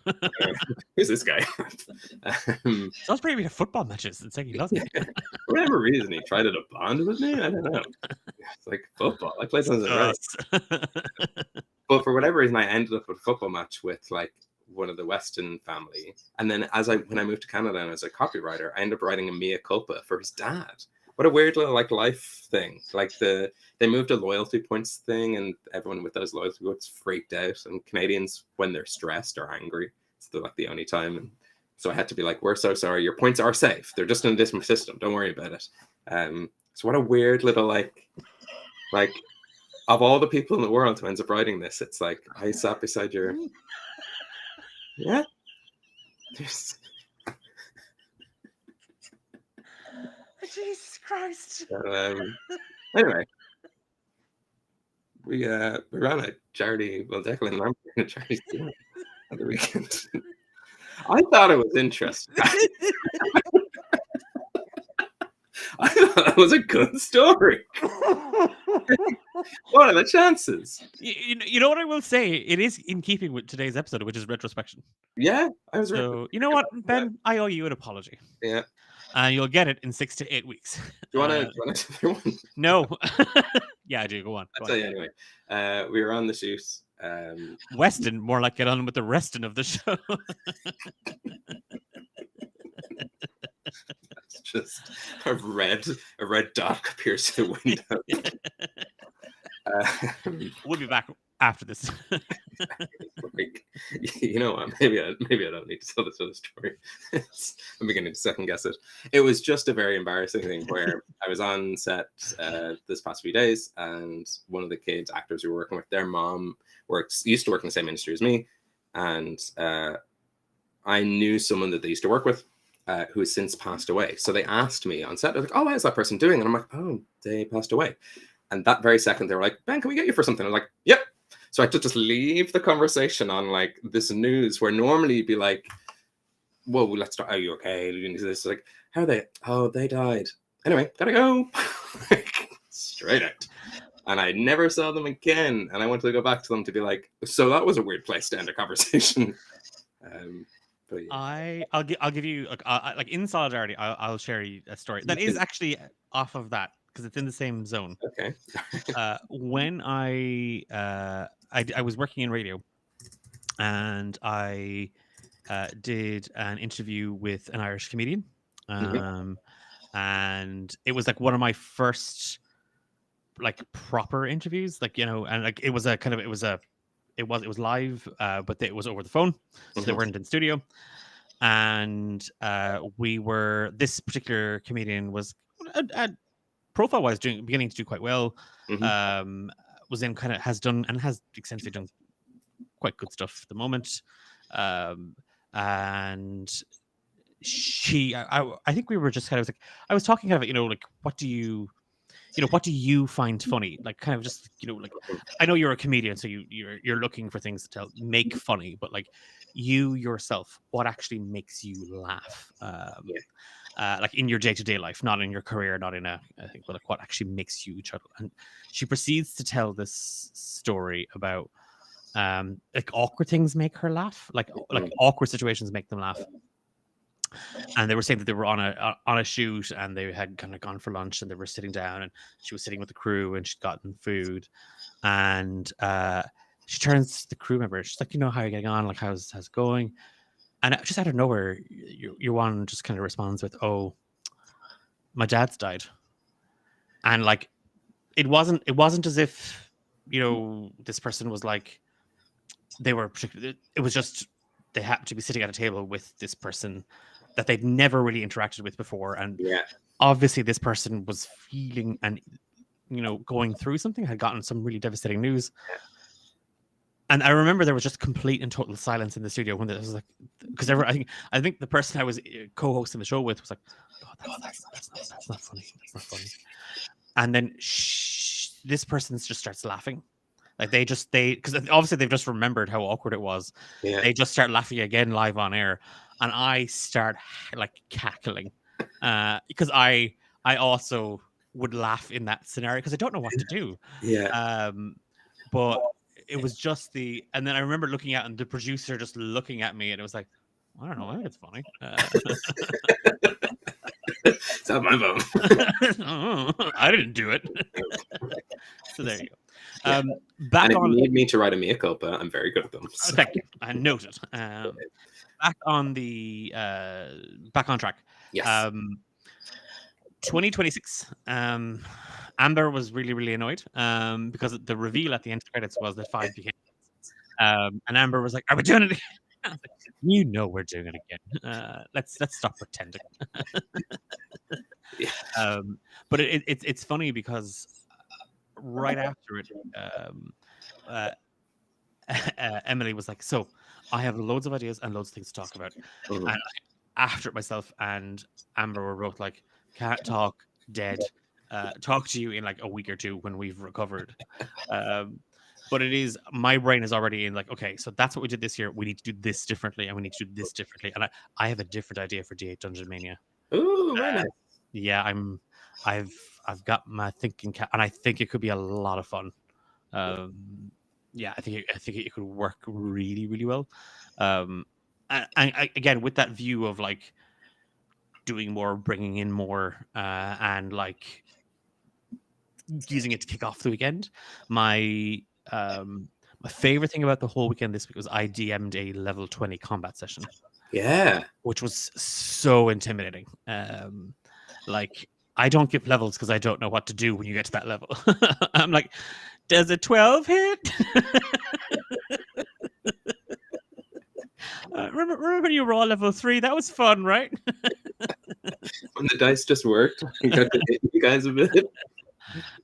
Who's this guy? So I was bringing me to football matches and saying he loves me. For whatever reason, he tried to bond with me. I don't know. It's like football. I played something right. But for whatever reason, I ended up with a football match with like one of the Weston family. And then when I moved to Canada and as a copywriter, I ended up writing a mea culpa for his dad. What a weird little like life thing. Like they moved a loyalty points thing and everyone with those loyalty points freaked out. And Canadians, when they're stressed or angry, it's like the only time. And so I had to be like, we're so sorry. Your points are safe. They're just in a different system. Don't worry about it. So what a weird little like of all the people in the world who ends up writing this, it's like I sat beside your yeah. Jesus Christ. Anyway, we ran a charity. Well, Declan and I ran a charity at the weekend. I thought it was interesting. I thought it was a good story. What are the chances? You know what I will say? It is in keeping with today's episode, which is retrospection. Yeah, I was. So you know what, Ben? I owe you an apology. Yeah. And you'll get it in 6 to 8 weeks. Do you want to do one? No. Yeah, I do. Go on. I'll tell you anyway. We were on the shoot. Weston, more like get on with the resting of the show. That's just a red dot appears through the window. We'll be back after this. Like, you know what? Maybe I don't need to tell this other story. I'm beginning to second guess it. It was just a very embarrassing thing where I was on set this past few days, and one of the kids actors we were working with, their mom used to work in the same industry as me, and I knew someone that they used to work with who has since passed away. So they asked me on set, they're like, "Oh, how's that person doing?" And I'm like, "Oh, they passed away." And that very second, they were like, "Ben, can we get you for something?" I was like, "Yep." So I had to just leave the conversation on like this news where normally you'd be like, "Whoa, let's start. Are you okay?" This like, "How are they? Oh, they died. Anyway, gotta go." Straight out. And I never saw them again. And I wanted to go back to them to be like, "So that was a weird place to end a conversation." But yeah. I'll give you like in solidarity. I'll share you a story that is actually off of that because it's in the same zone. Okay. When I was working in radio, and I did an interview with an Irish comedian, and it was like one of my first like proper interviews, like, you know, and like it was a kind of it was live, but it was over the phone, so they weren't in studio. And this particular comedian was profile wise beginning to do quite well. Was in kind of has extensively done quite good stuff at the moment. And I think we were just kind of like, I was talking kind of, you know, like, what do you find funny? Like, kind of just, you know, like, I know you're a comedian, so you're looking for things to make funny, but like, you yourself, what actually makes you laugh? Like in your day-to-day life, not in your career, not in I think, but like, what actually makes you chuckle? And she proceeds to tell this story about like awkward things make her laugh, like awkward situations make them laugh. And they were saying that they were on a shoot, and they had kind of gone for lunch, and they were sitting down, and she was sitting with the crew, and she'd gotten food, and she turns to the crew member. She's like, you know, how are you getting on? Like, how's it going? And just out of nowhere, your one just kind of responds with, "Oh, my dad's died." And like, it wasn't as if, you know, this person was like, they were particularly. It was just they happened to be sitting at a table with this person that they'd never really interacted with before, and obviously this person was feeling and, you know, going through something, had gotten some really devastating news. And I remember there was just complete and total silence in the studio when it was like, because I think the person I was co-hosting the show with was like, "Oh, that's not funny. That's not funny." And then this person just starts laughing. Like, because obviously they've just remembered how awkward it was. They just start laughing again live on air, and I start like cackling, because I also would laugh in that scenario because I don't know what to do. But it was just and then I remember looking out and the producer just looking at me, and it was like, I don't know, I think it's funny. It's not my phone. I didn't do it. So there you go. And if you need me to write a mea culpa, I'm very good at them. So. Thank you. I noted. Back on track. Yes. 2026. Amber was really, really annoyed because the reveal at the end of the credits was that 5 became. And Amber was like, "Are we doing it again?" I was like, "You know we're doing it again. Let's stop pretending." But it's funny because right after it, Emily was like, "So I have loads of ideas and loads of things to talk about." And after it, myself and Amber were both like, "Can't talk, dead. Talk to you in like a week or two when we've recovered." But my brain is already in like, okay, so that's what we did this year. We need to do this differently, and we need to do this differently. And I have a different idea for D8 Dungeon Mania. Ooh, very nice. Yeah, I've got my thinking cap, and I think it could be a lot of fun. Yeah, I think it could work really, really well. And again, with that view of like doing more, bringing in more, and like using it to kick off the weekend. My favorite thing about the whole weekend this week was I DM'd a level 20 combat session. Yeah, which was so intimidating. Like, I don't give levels because I don't know what to do when you get to that level. I'm like, does a 12 hit? Remember when you roll level 3? That was fun, right? When the dice just worked, you got to hit you guys a bit.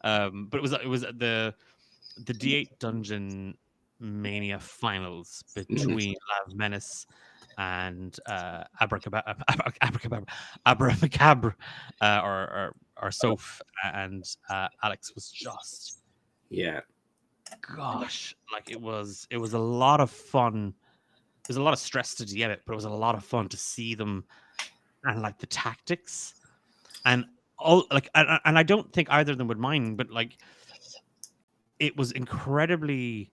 But it was the D8 Dungeon Mania finals between Lav Menace and Abracadabra, or Soph and Alex was just, gosh, like it was a lot of fun. There's a lot of stress to DM it, but it was a lot of fun to see them and like the tactics and all, like, and I don't think either of them would mind, but like it was incredibly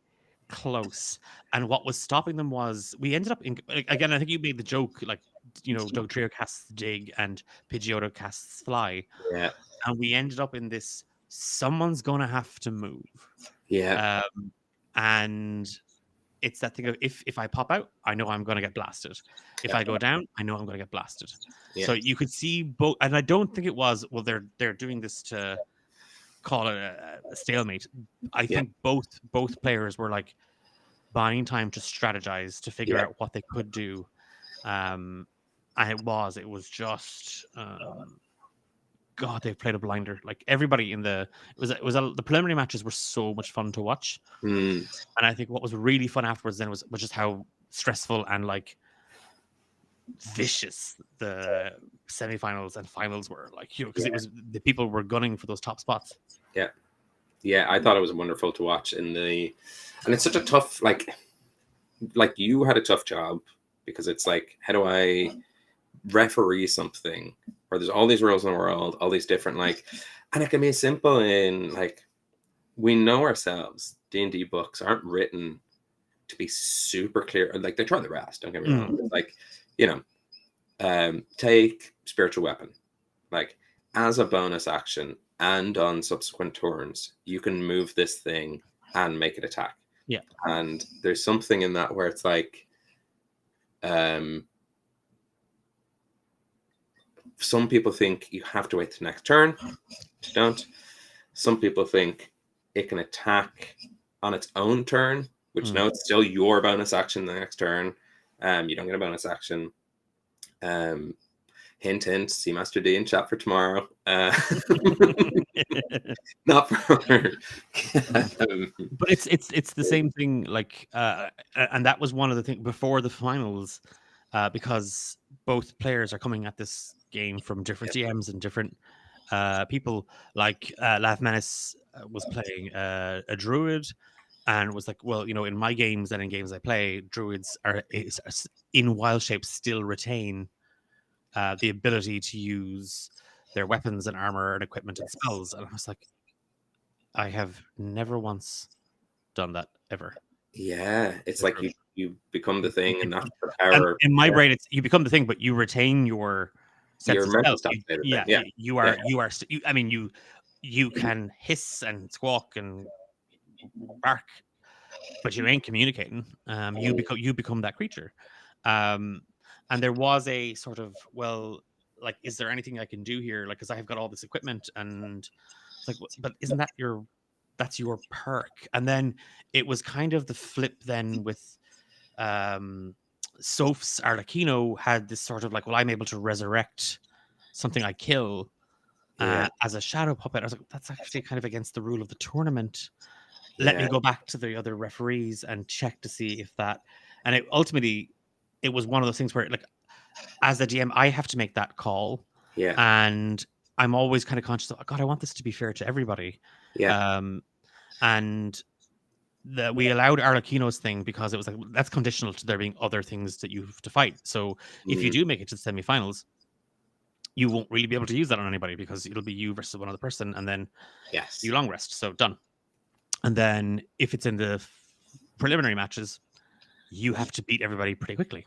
close. And what was stopping them was we ended up in, again, I think you made the joke, like, you know, Doug Trio casts Dig and Pidgeotto casts Fly. Yeah. And we ended up in this, someone's gonna have to move. Yeah. And it's that thing of if I pop out, I know I'm going to get blasted. If I go down, I know I'm going to get blasted. Yeah. So you could see both, and I don't think it was, well, they're doing this to call it a stalemate. I think both players were like buying time to strategize to figure out what they could do. And it was just God, they've played a blinder. Like everybody in the the preliminary matches were so much fun to watch. And I think what was really fun afterwards then was just how stressful and like vicious the semifinals and finals were. Like, you know, because it was the people were gunning for those top spots. Yeah, I thought it was wonderful to watch and it's such a tough, like you had a tough job because it's like, how do I referee something where there's all these rules in the world, all these different, like, and it can be simple in, like, we know ourselves, D&D books aren't written to be super clear. Like, they try their best, don't get me wrong. It's like, you know, take spiritual weapon, like, as a bonus action and on subsequent turns, you can move this thing and make it attack. Yeah. And there's something in that where it's like, some people think you have to wait the next turn. You don't. Some people think it can attack on its own turn, which no, it's still your bonus action the next turn. You don't get a bonus action. Hint, hint, see Master D in chat for tomorrow. Not for but it's the same thing, like and that was one of the things before the finals, because both players are coming at this game from different DMs and different people. Like Lav Menace was playing a druid and was like, well, you know, in my games and in games I play, druids are in wild shape still retain the ability to use their weapons and armor and equipment and spells. And I was like, I have never once done that ever. Yeah, it's like you become the thing, and that's the power. In my brain, it's you become the thing, but you retain your sense of mental self. I mean, you can hiss and squawk and bark, but you ain't communicating. You become that creature. And there was a sort of, well, like, is there anything I can do here? Like, because I have got all this equipment, and it's like, but isn't that that's your perk? And then it was kind of the flip then with Soph's Arlecchino had this sort of like, well, I'm able to resurrect something I kill as a shadow puppet. I was like, that's actually kind of against the rule of the tournament. Let me go back to the other referees and check to see if that. And it ultimately, it was one of those things where, like, as the DM, I have to make that call. Yeah. And I'm always kind of conscious of, God, I want this to be fair to everybody. Yeah. And we allowed Arlecchino's thing because it was like, that's conditional to there being other things that you have to fight. So if you do make it to the semifinals, you won't really be able to use that on anybody because it'll be you versus one other person, and then you long rest. So done. And then if it's in the preliminary matches, you have to beat everybody pretty quickly.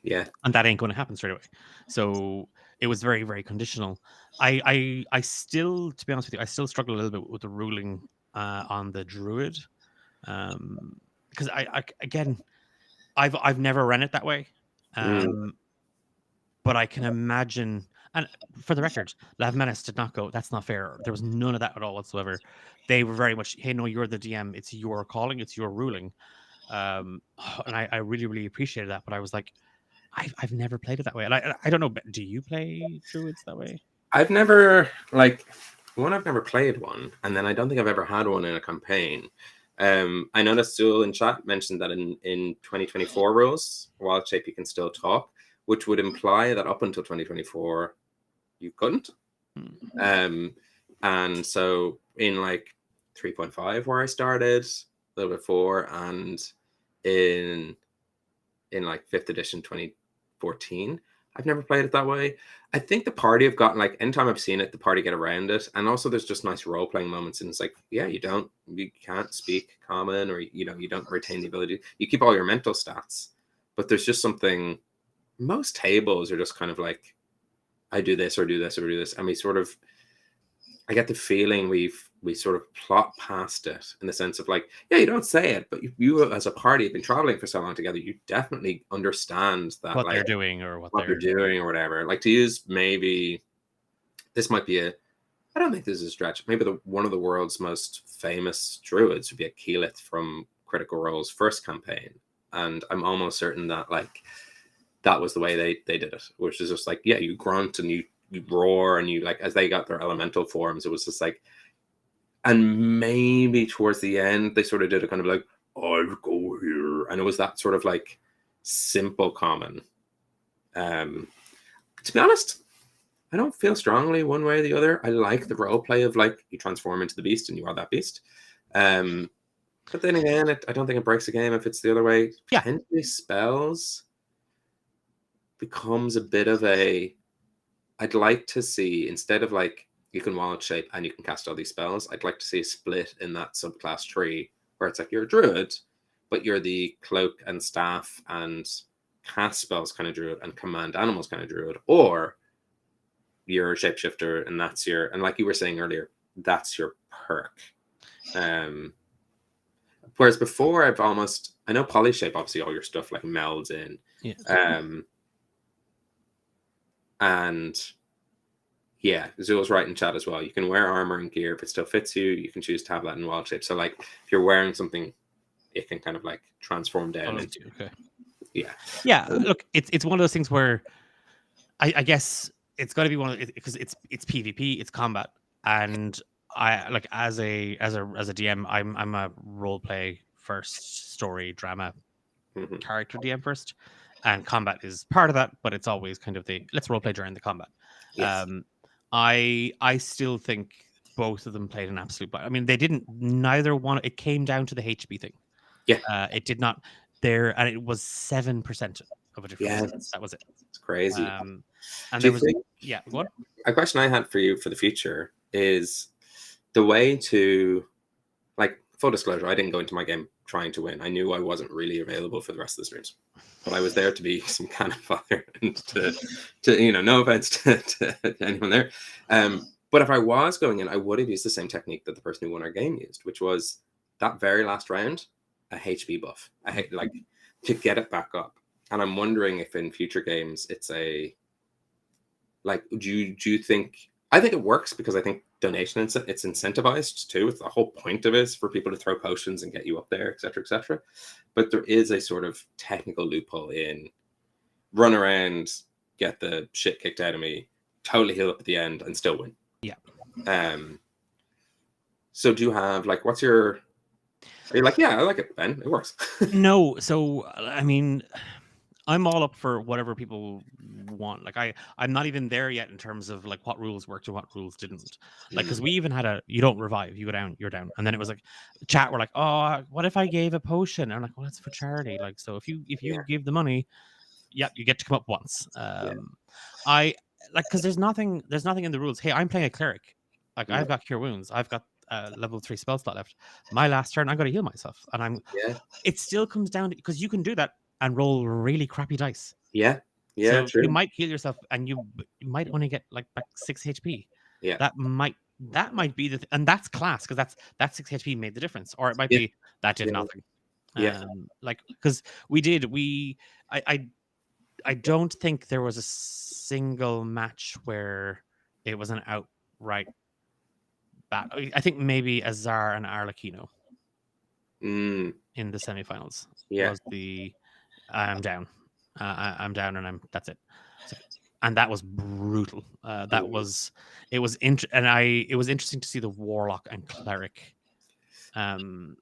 Yeah. And that ain't going to happen straight away. So it was very, very conditional. I still, to be honest with you, I still struggle a little bit with the ruling on the druid. Because I've never run it that way. But I can imagine, and for the record, Lav Menace did not go, that's not fair. There was none of that at all whatsoever. They were very much, hey, no, you're the DM. It's your calling. It's your ruling. And I really, really appreciated that. But I was like, I've never played it that way. And I don't know, do you play druids that way? I've never, I've never played one. And then I don't think I've ever had one in a campaign. I noticed Zool in chat mentioned that in 2024 rules, wild shape, you can still talk, which would imply that up until 2024, you couldn't. And so in 3.5, where I started, a little bit before, and in 5th edition 2014, I've never played it that way. I think the party have gotten, anytime I've seen it, the party get around it. And also there's just nice role-playing moments. And it's like, yeah, you can't speak common, or, you don't retain the ability. You keep all your mental stats. But there's just something, most tables are just kind of like, I do this or do this or do this. And we sort of, I get the feeling we've we sort of plot past it in the sense of like, yeah, you don't say it, but you as a party have been traveling for so long together, you definitely understand that what like they're doing or what they're doing or whatever. Like, to use, maybe this might be I don't think this is a stretch. Maybe one of the world's most famous druids would be a Keyleth from Critical Role's first campaign, and I'm almost certain that like that was the way they did it, which is just like, yeah, you grunt and you roar and you like, as they got their elemental forms, it was just like, and maybe towards the end they sort of did a kind of like, I'll go here, and it was that sort of like simple common. To be honest, I don't feel strongly one way or the other. I like the role play of like, you transform into the beast and you are that beast. But then again, I don't think it breaks the game if it's the other way. Yeah. Potentially spells becomes a bit of a, I'd like to see, instead of like, you can wild shape and you can cast all these spells, I'd like to see a split in that subclass tree where it's like, you're a druid, but you're the cloak and staff and cast spells kind of druid and command animals kind of druid, or you're a shapeshifter and that's your, and like you were saying earlier, that's your perk. Whereas before I know polyshape, obviously all your stuff like melds in. Yeah. And yeah, Zool's right in chat as well. You can wear armor and gear if it still fits you. You can choose to have that in wild shape. So like, if you're wearing something, it can kind of like transform down into. Okay. Yeah. Look, it's one of those things where I guess it's got to be one of, because it's PvP, it's combat, and I like as a DM, I'm a role play first, story drama character DM first, and combat is part of that, but it's always kind of the let's role play during the combat. Yes. I still think both of them played an absolute. I mean, they didn't. Neither one. It came down to the HB thing. Yeah. It did not there, and it was 7% of a difference. Yeah, that was it. It's crazy. And there was what? A question I had for you for the future is the way to, like, full disclosure, I didn't go into my game trying to win. I knew I wasn't really available for the rest of the streams, but I was there to be some kind of father and to you know, no offense to anyone there. But if I was going in, I would have used the same technique that the person who won our game used, which was that very last round, a HB buff. I hate, like, to get it back up. And I'm wondering if in future games it's a, like, do you think, I think it works because I think donation, it's incentivized too. It's the whole point of it is for people to throw potions and get you up there, etc., etc. But there is a sort of technical loophole in run around, get the shit kicked out of me, totally heal up at the end, and still win. Yeah. So do you have, like, what's your? Are you like, yeah, I like it, Ben? It works. No, so I mean, I'm all up for whatever people want. Like I'm not even there yet in terms of like what rules worked and what rules didn't. Like, because we even had you don't revive, you go down, you're down, and then it was like chat were like, oh, what if I gave a potion? And I'm like, well, that's for charity. Like, so if you give the money, yeah, you get to come up once. I like, because there's nothing in the rules. Hey, I'm playing a cleric. Like, I've got cure wounds. I've got level 3 spell slot left. My last turn, I got to heal myself, and it still comes down to, because you can do that and roll really crappy dice. Yeah, so true. You might heal yourself, and you might only get like back 6 HP. Yeah, that might be the and that's class, because that 6 HP made the difference, or it might be that did nothing. Like, because I don't think there was a single match where it was an outright bad. I think maybe Azar and Arlecchino in the semifinals was the I'm down. I'm down, and that's it. And that was brutal. It was interesting to see the warlock and cleric battle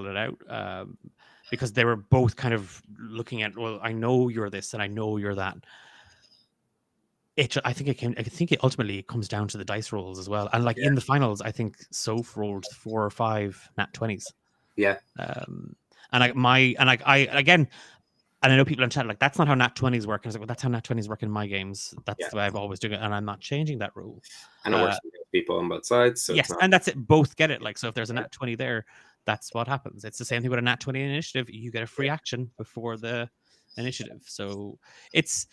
it out, because they were both kind of looking at, well, I know you're this and I know you're that. I think it ultimately comes down to the dice rolls as well. And like in the finals, I think Soph rolled 4 or 5 nat 20s. Yeah. And I know people in chat like, that's not how nat 20s work. And I was like, well, that's how nat 20s work in my games. That's the way I've always done it, and I'm not changing that rule. And it works for people on both sides. So yes, and that's it. Both get it. Like, so if there's a nat 20 there, that's what happens. It's the same thing with a nat 20 initiative. You get a free action before the initiative. So it's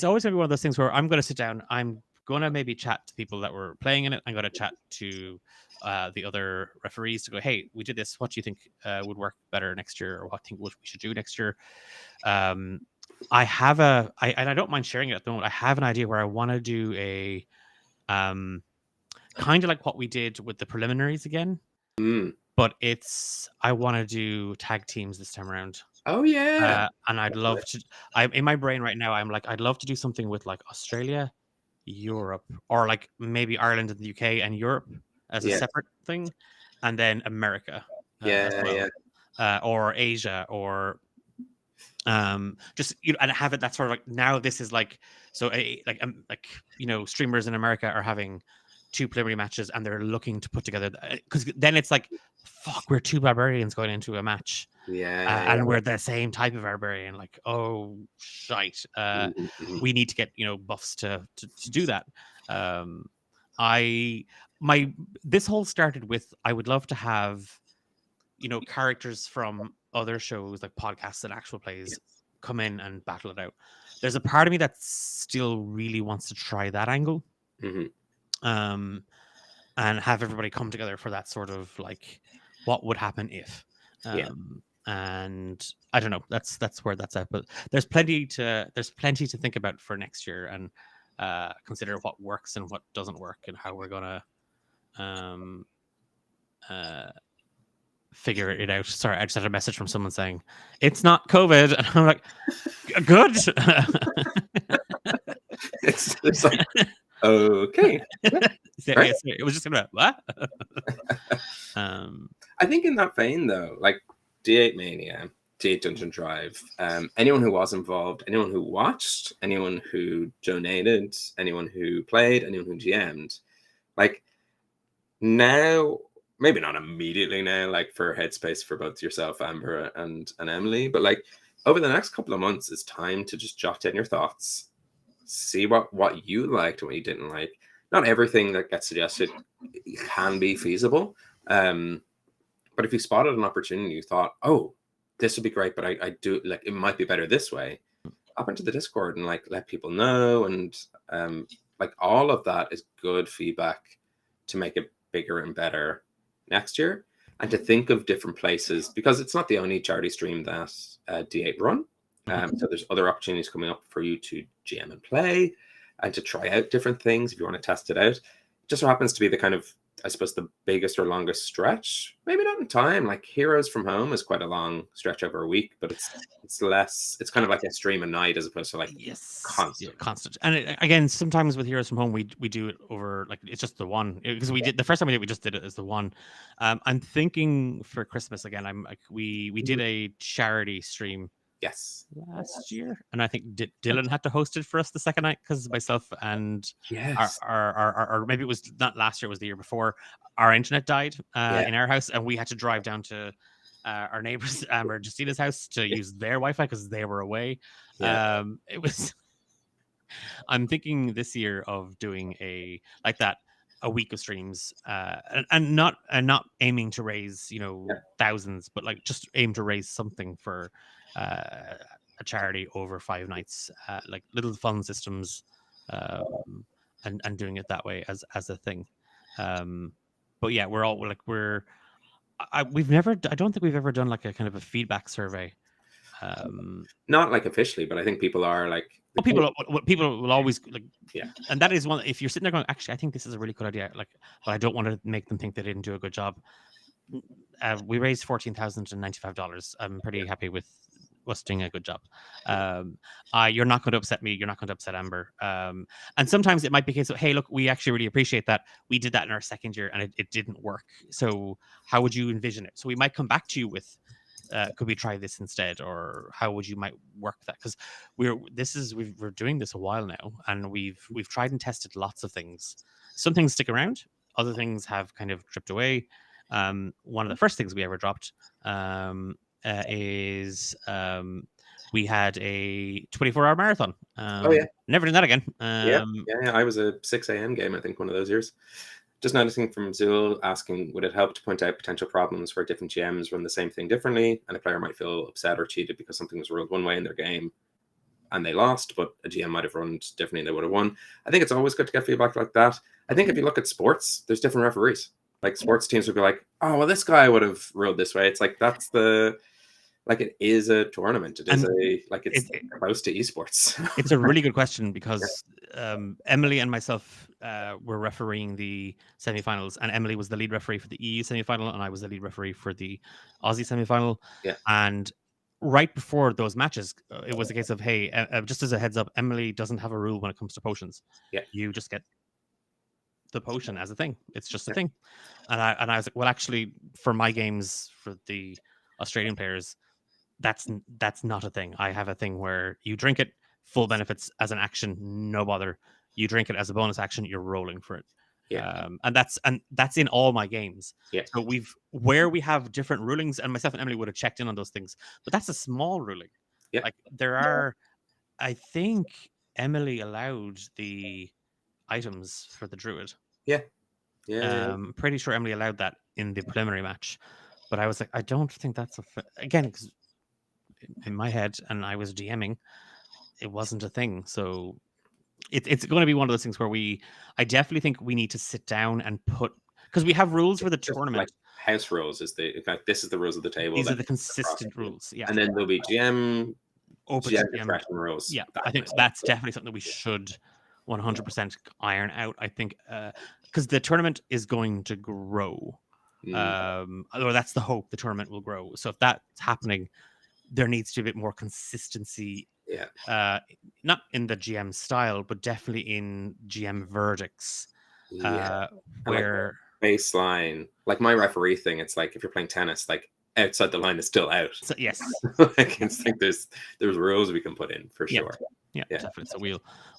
always going to be one of those things where I'm going to sit down. I'm gonna maybe chat to people that were playing in it. I'm gonna chat to the other referees to go, hey, we did this. What do you think would work better next year, or what we should do next year? I have and I don't mind sharing it at the moment. I have an idea where I want to do a kind of like what we did with the preliminaries again, but I want to do tag teams this time around. Oh yeah, and I'd love to. I'm in my brain right now. I'm like, I'd love to do something with like Australia, Europe, or like maybe Ireland and the UK and Europe as a separate thing, and then America as well, or Asia, or just and have it that sort of like, now this is like, so streamers in America are having 2 preliminary matches and they're looking to put together, because then it's like, fuck, we're 2 barbarians going into a match, and we're the same type of barbarian, like, oh shite, we need to get buffs to do that. This whole started with, I would love to have characters from other shows, like podcasts and actual plays, come in and battle it out. There's a part of me that still really wants to try that angle, and have everybody come together for that sort of like, what would happen if, and I don't know, that's where that's at. But there's plenty to think about for next year, and consider what works and what doesn't work, and how we're gonna figure it out. Sorry, I just had a message from someone saying it's not COVID, and I'm like, good. it's like, okay. Right? It was just gonna what? I think in that vein though, like D8 Mania, D8 Dungeon Drive, anyone who was involved, anyone who watched, anyone who donated, anyone who played, anyone who GM'd, like now, maybe not immediately now, like for headspace for both yourself, Amber, and Emily, but like over the next couple of months, it's time to just jot down your thoughts, see what you liked and what you didn't like. Not everything that gets suggested can be feasible, but if you spotted an opportunity, you thought, oh, this would be great, but I do like, it might be better this way, hop into the Discord and like let people know, and like all of that is good feedback to make it bigger and better next year, and to think of different places, because it's not the only charity stream that D8 run. So there's other opportunities coming up for you to GM and play, and to try out different things if you want to test it out. It just so happens to be the kind of, I suppose, the biggest or longest stretch, maybe not in time. Like Heroes from Home is quite a long stretch over a week, but it's less. It's kind of like a stream a night as opposed to like constant. And again, sometimes with Heroes from Home, we do it over, like, it's just the one, because we did the first time we just did it as the one. I'm thinking for Christmas again. I'm like, we did a charity stream. Yes. Last year, and I think Dylan had to host it for us the second night, because myself and our maybe it was not last year, it was the year before, our internet died in our house, and we had to drive down to our neighbors, or Justina's house, to use their Wi-Fi because they were away. It was. I'm thinking this year of doing a week of streams, and not aiming to raise thousands, but like just aim to raise something for a charity over 5 nights, like little fun systems, and doing it that way as a thing. But yeah, we're all like, I don't think we've ever done like a kind of a feedback survey. Not like officially, but I think people are like, people will always like, and that is one, if you're sitting there going, actually, I think this is a really good idea, like, but I don't want to make them think they didn't do a good job. We raised $14,095. I'm pretty happy with us doing a good job. You're not going to upset me. You're not going to upset Amber. And sometimes it might be a case of, hey, look, we actually really appreciate that. We did that in our second year and it didn't work. So how would you envision it? So we might come back to you with, could we try this instead? Or how would you might work that? Because we're doing this a while now, and we've tried and tested lots of things. Some things stick around. Other things have kind of tripped away. One of the first things we ever dropped is we had a 24-hour marathon. Never doing that again. I was a 6 a.m. game, I think, one of those years. Just noticing from Zul asking, would it help to point out potential problems where different GMs run the same thing differently, and a player might feel upset or cheated because something was ruled one way in their game? and they lost, but a GM might have run differently and they would have won. I think it's always good to get feedback like that. I think if you look at sports, there's different referees. Like sports teams would be like, oh, well, this guy would have ruled this way. It's like, that's the, like, it is a tournament. It is it's close to esports. It's a really good question because Emily and myself were refereeing the semifinals, and Emily was the lead referee for the EU semifinal, and I was the lead referee for the Aussie semifinal. Yeah. And right before those matches, it was a case of, hey, just as a heads up, Emily doesn't have a rule when it comes to potions. Yeah. You just get the potion as a thing. It's just a thing. And I was like, well, actually, for my games, for the Australian players, that's not a thing. I have a thing where you drink it, full benefits as an action, no bother. You drink it as a bonus action, you're rolling for it. Yeah. And that's in all my games. Yeah. So where we have different rulings, and myself and Emily would have checked in on those things, but that's a small ruling. Yeah. Like there are, I think Emily allowed the items for the druid. Yeah. Yeah. I'm pretty sure Emily allowed that in the preliminary match, but I was like, I don't think that's again, because in my head, and I was DMing, it wasn't a thing. So it's going to be one of those things where I definitely think we need to sit down and because we have rules for the tournament. Like house rules is this is the rules of the table. These are the consistent rules. Yeah. And then there'll be GM GM rules. Yeah. I think that's definitely something that we should 100% iron out. I think because the tournament is going to grow. Or that's the hope, the tournament will grow. So if that's happening, there needs to be a bit more consistency. Yeah. Not in the GM style, but definitely in GM verdicts. Yeah. Where like baseline, like my referee thing, it's like if you're playing tennis, like outside the line is still out. So, yes. Like it's like there's rules we can put in for sure. Yeah, definitely. So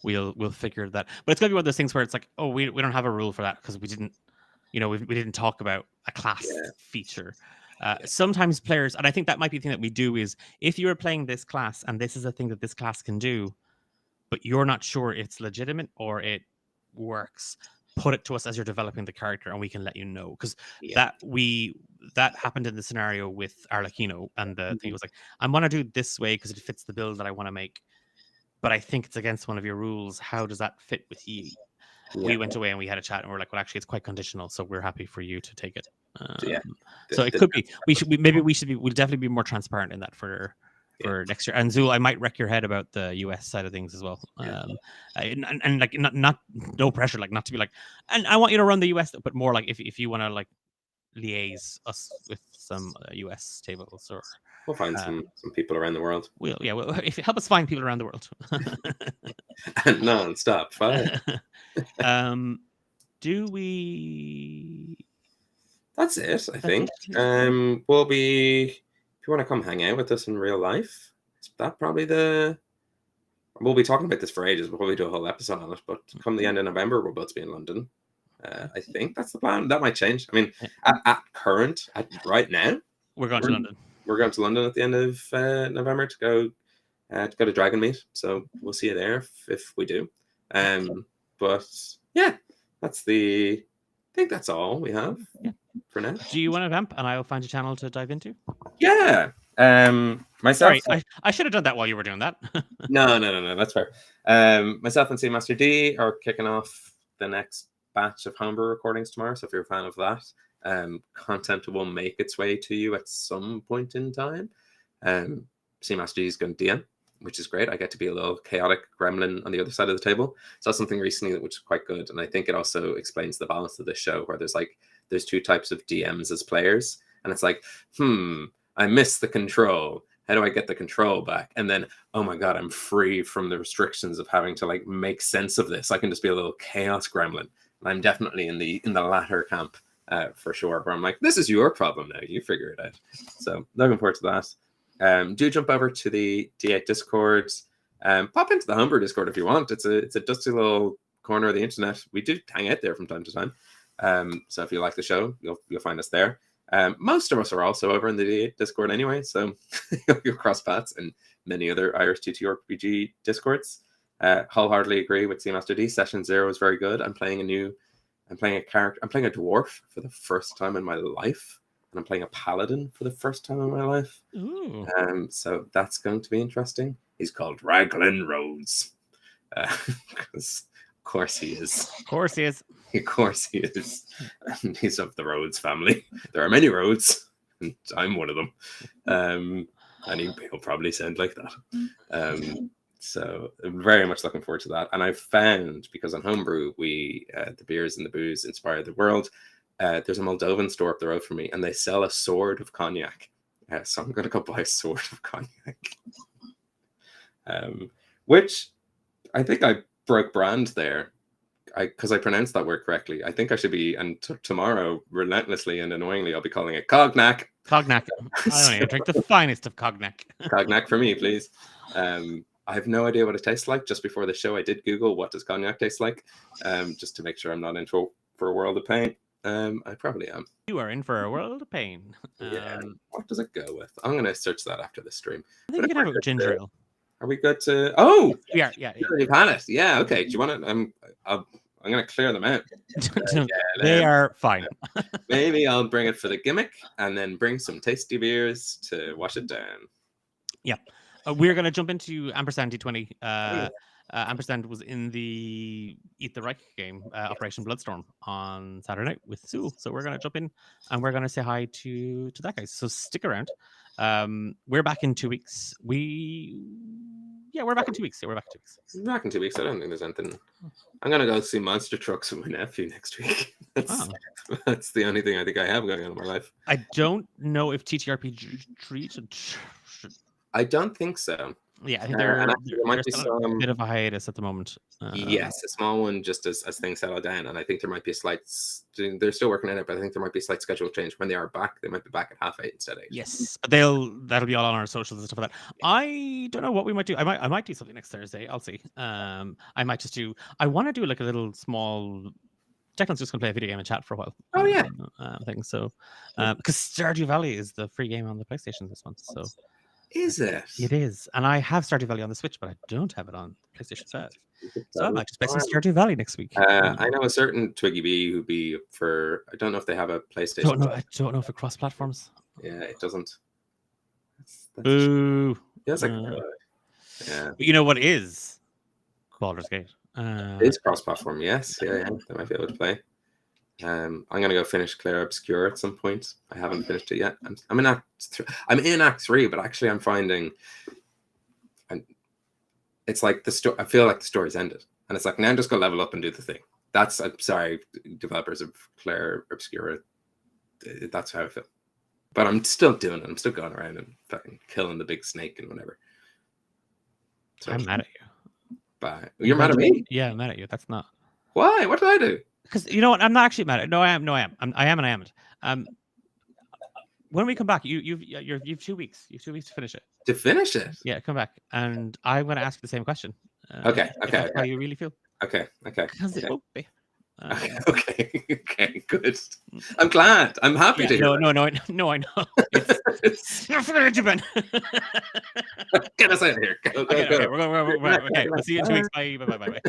we'll figure that. But it's gonna be one of those things where it's like, oh, we don't have a rule for that because we didn't, we didn't talk about a class feature. Sometimes players, and I think that might be the thing that we do, is if you are playing this class and this is a thing that this class can do, but you're not sure it's legitimate or it works, put it to us as you're developing the character and we can let you know. Because that happened in the scenario with Arlecchino, and the thing was like, I want to do it this way because it fits the build that I want to make, but I think it's against one of your rules. How does that fit with you? We went away and we had a chat and we're like, well, actually it's quite conditional, so we're happy for you to take it. So it could be we'll definitely be more transparent in that for next year. And Zul, I might wreck your head about the US side of things as well. And like not no pressure, like not to be like, and I want you to run the US, but more like if you want to like liaise us with some US tables, or we'll find some people around the world. We'll if you help us find people around the world. Non-stop fine. Do we? That's it, I think. We'll be, if you want to come hang out with us in real life, is that probably we'll be talking about this for ages. We'll probably do a whole episode on it, but come the end of November, we'll both be in London. I think that's the plan. That might change. I mean, right now, we're going to London. We're going to London at the end of November to go to Dragon Meet. So we'll see you there if we do. But yeah, I think that's all we have for now. Do you want to vamp and I'll find a channel to dive into? Yeah. Myself. Sorry, I should have done that while you were doing that. No, that's fair. Myself and C Master D are kicking off the next batch of Homebrew recordings tomorrow. So if you're a fan of that, content will make its way to you at some point in time. C Master D is going to DM, which is great. I get to be a little chaotic gremlin on the other side of the table. Saw something recently which is quite good, and I think it also explains the balance of this show, where there's two types of DMs as players, and it's like, I miss the control. How do I get the control back? And then, oh my god, I'm free from the restrictions of having to like make sense of this. I can just be a little chaos gremlin. And I'm definitely in the latter camp for sure, where I'm like, this is your problem now. You figure it out. So looking forward to that. Do jump over to the D8 Discord. Pop into the Homebrew Discord if you want. It's a dusty little corner of the internet. We do hang out there from time to time. So if you like the show, you'll find us there. Most of us are also over in the D8 Discord anyway, so you'll cross paths in many other Irish TTRPG Discords. Wholeheartedly agree with C Master D. Session 0 is very good. I'm playing a character. I'm playing a dwarf for the first time in my life, and I'm playing a paladin for the first time in my life. Ooh. So that's going to be interesting. He's called Raglan Rhodes. Because of course he is. Of course he is. Of course he is. And he's of the Rhodes family. There are many Rhodes, and I'm one of them. And he'll probably sound like that. So I'm very much looking forward to that. And I've found, because on Homebrew, the beers and the booze inspire the world. There's a Moldovan store up the road from me, and they sell a sword of cognac. So I'm going to go buy a sword of cognac. Which I think I broke brand there. Because I pronounced that word correctly. I think I should be, and tomorrow, relentlessly and annoyingly, I'll be calling it cognac. Cognac. I don't even drink the finest of cognac. Cognac for me, please. I have no idea what it tastes like. Just before the show, I did Google what does cognac taste like, just to make sure I'm not in for a world of pain. I probably am. You are in for a world of pain. Yeah. What does it go with? I'm going to search that after the stream. I think you can have it with ginger ale. Are we good to? Oh, yeah. You've had it. Yeah. Okay. Do you want to? I'm going to clear them out. They are fine. Maybe I'll bring it for the gimmick and then bring some tasty beers to wash it down. Yeah. We're going to jump into Ampersand D20. Ampersand was in the Eat the Reich game, Operation Bloodstorm, on Saturday night with Sewell. So we're going to jump in and we're going to say hi to that guy. So stick around. We're back in 2 weeks. We're back in 2 weeks. We're back in 2 weeks. I don't think there's anything. I'm gonna go see Monster Trucks with my nephew next week. That's the only thing I think I have going on in my life. I don't know if TTRPG treated. I don't think so. Yeah, I think there might be a bit of a hiatus at the moment. Yes, a small one, just as things settle down, and I think there might be a slight. They're still working on it, but I think there might be a slight schedule change. When they are back, they might be back at 8:30 instead of 8. Yes, but that'll be all on our socials and stuff like that. I don't know what we might do. I might do something next Thursday. I'll see. I might just do. I want to do like a little small. Declan's just gonna play a video game and chat for a while. Oh yeah, thing. So, because Stardew Valley is the free game on the PlayStation this month, so. Is it? It is. And I have Stardew Valley on the Switch, but I don't have it on PlayStation 5. So I might just play some Stardew Valley next week. I know a certain Twiggy Bee who'd be for... I don't know if they have a PlayStation. I don't know if it cross platforms. Yeah, it doesn't. Boo. Feels like... yeah. But you know what is Baldur's Gate? It is cross-platform, yes. Yeah. They might be able to play. I'm gonna go finish Claire Obscure at some point. I haven't finished it yet. I'm in Act 3, but actually I'm finding, it's like I feel like the story's ended, and it's like now I'm just gonna level up and do the thing. I'm sorry, developers of Claire Obscura. That's how I feel. But I'm still doing it. I'm still going around and fucking killing the big snake and whatever. So, I'm mad at you. Bye. You're mad at me? Yeah, I'm mad at you. That's not. Why? What did I do? Because you know what, I'm not actually mad at. No, I am. I am and I haven't. When we come back, you've 2 weeks. You have 2 weeks to finish it. To finish it? Yeah, come back, and I'm going to ask you the same question. Okay. How you really feel? Okay. Because it won't be. Okay, good. I'm glad. I'm happy to hear. No, I know. It's not for Japan. Get us out of here. Go. Okay, we're going. Okay, we'll see you in 2 weeks. Bye.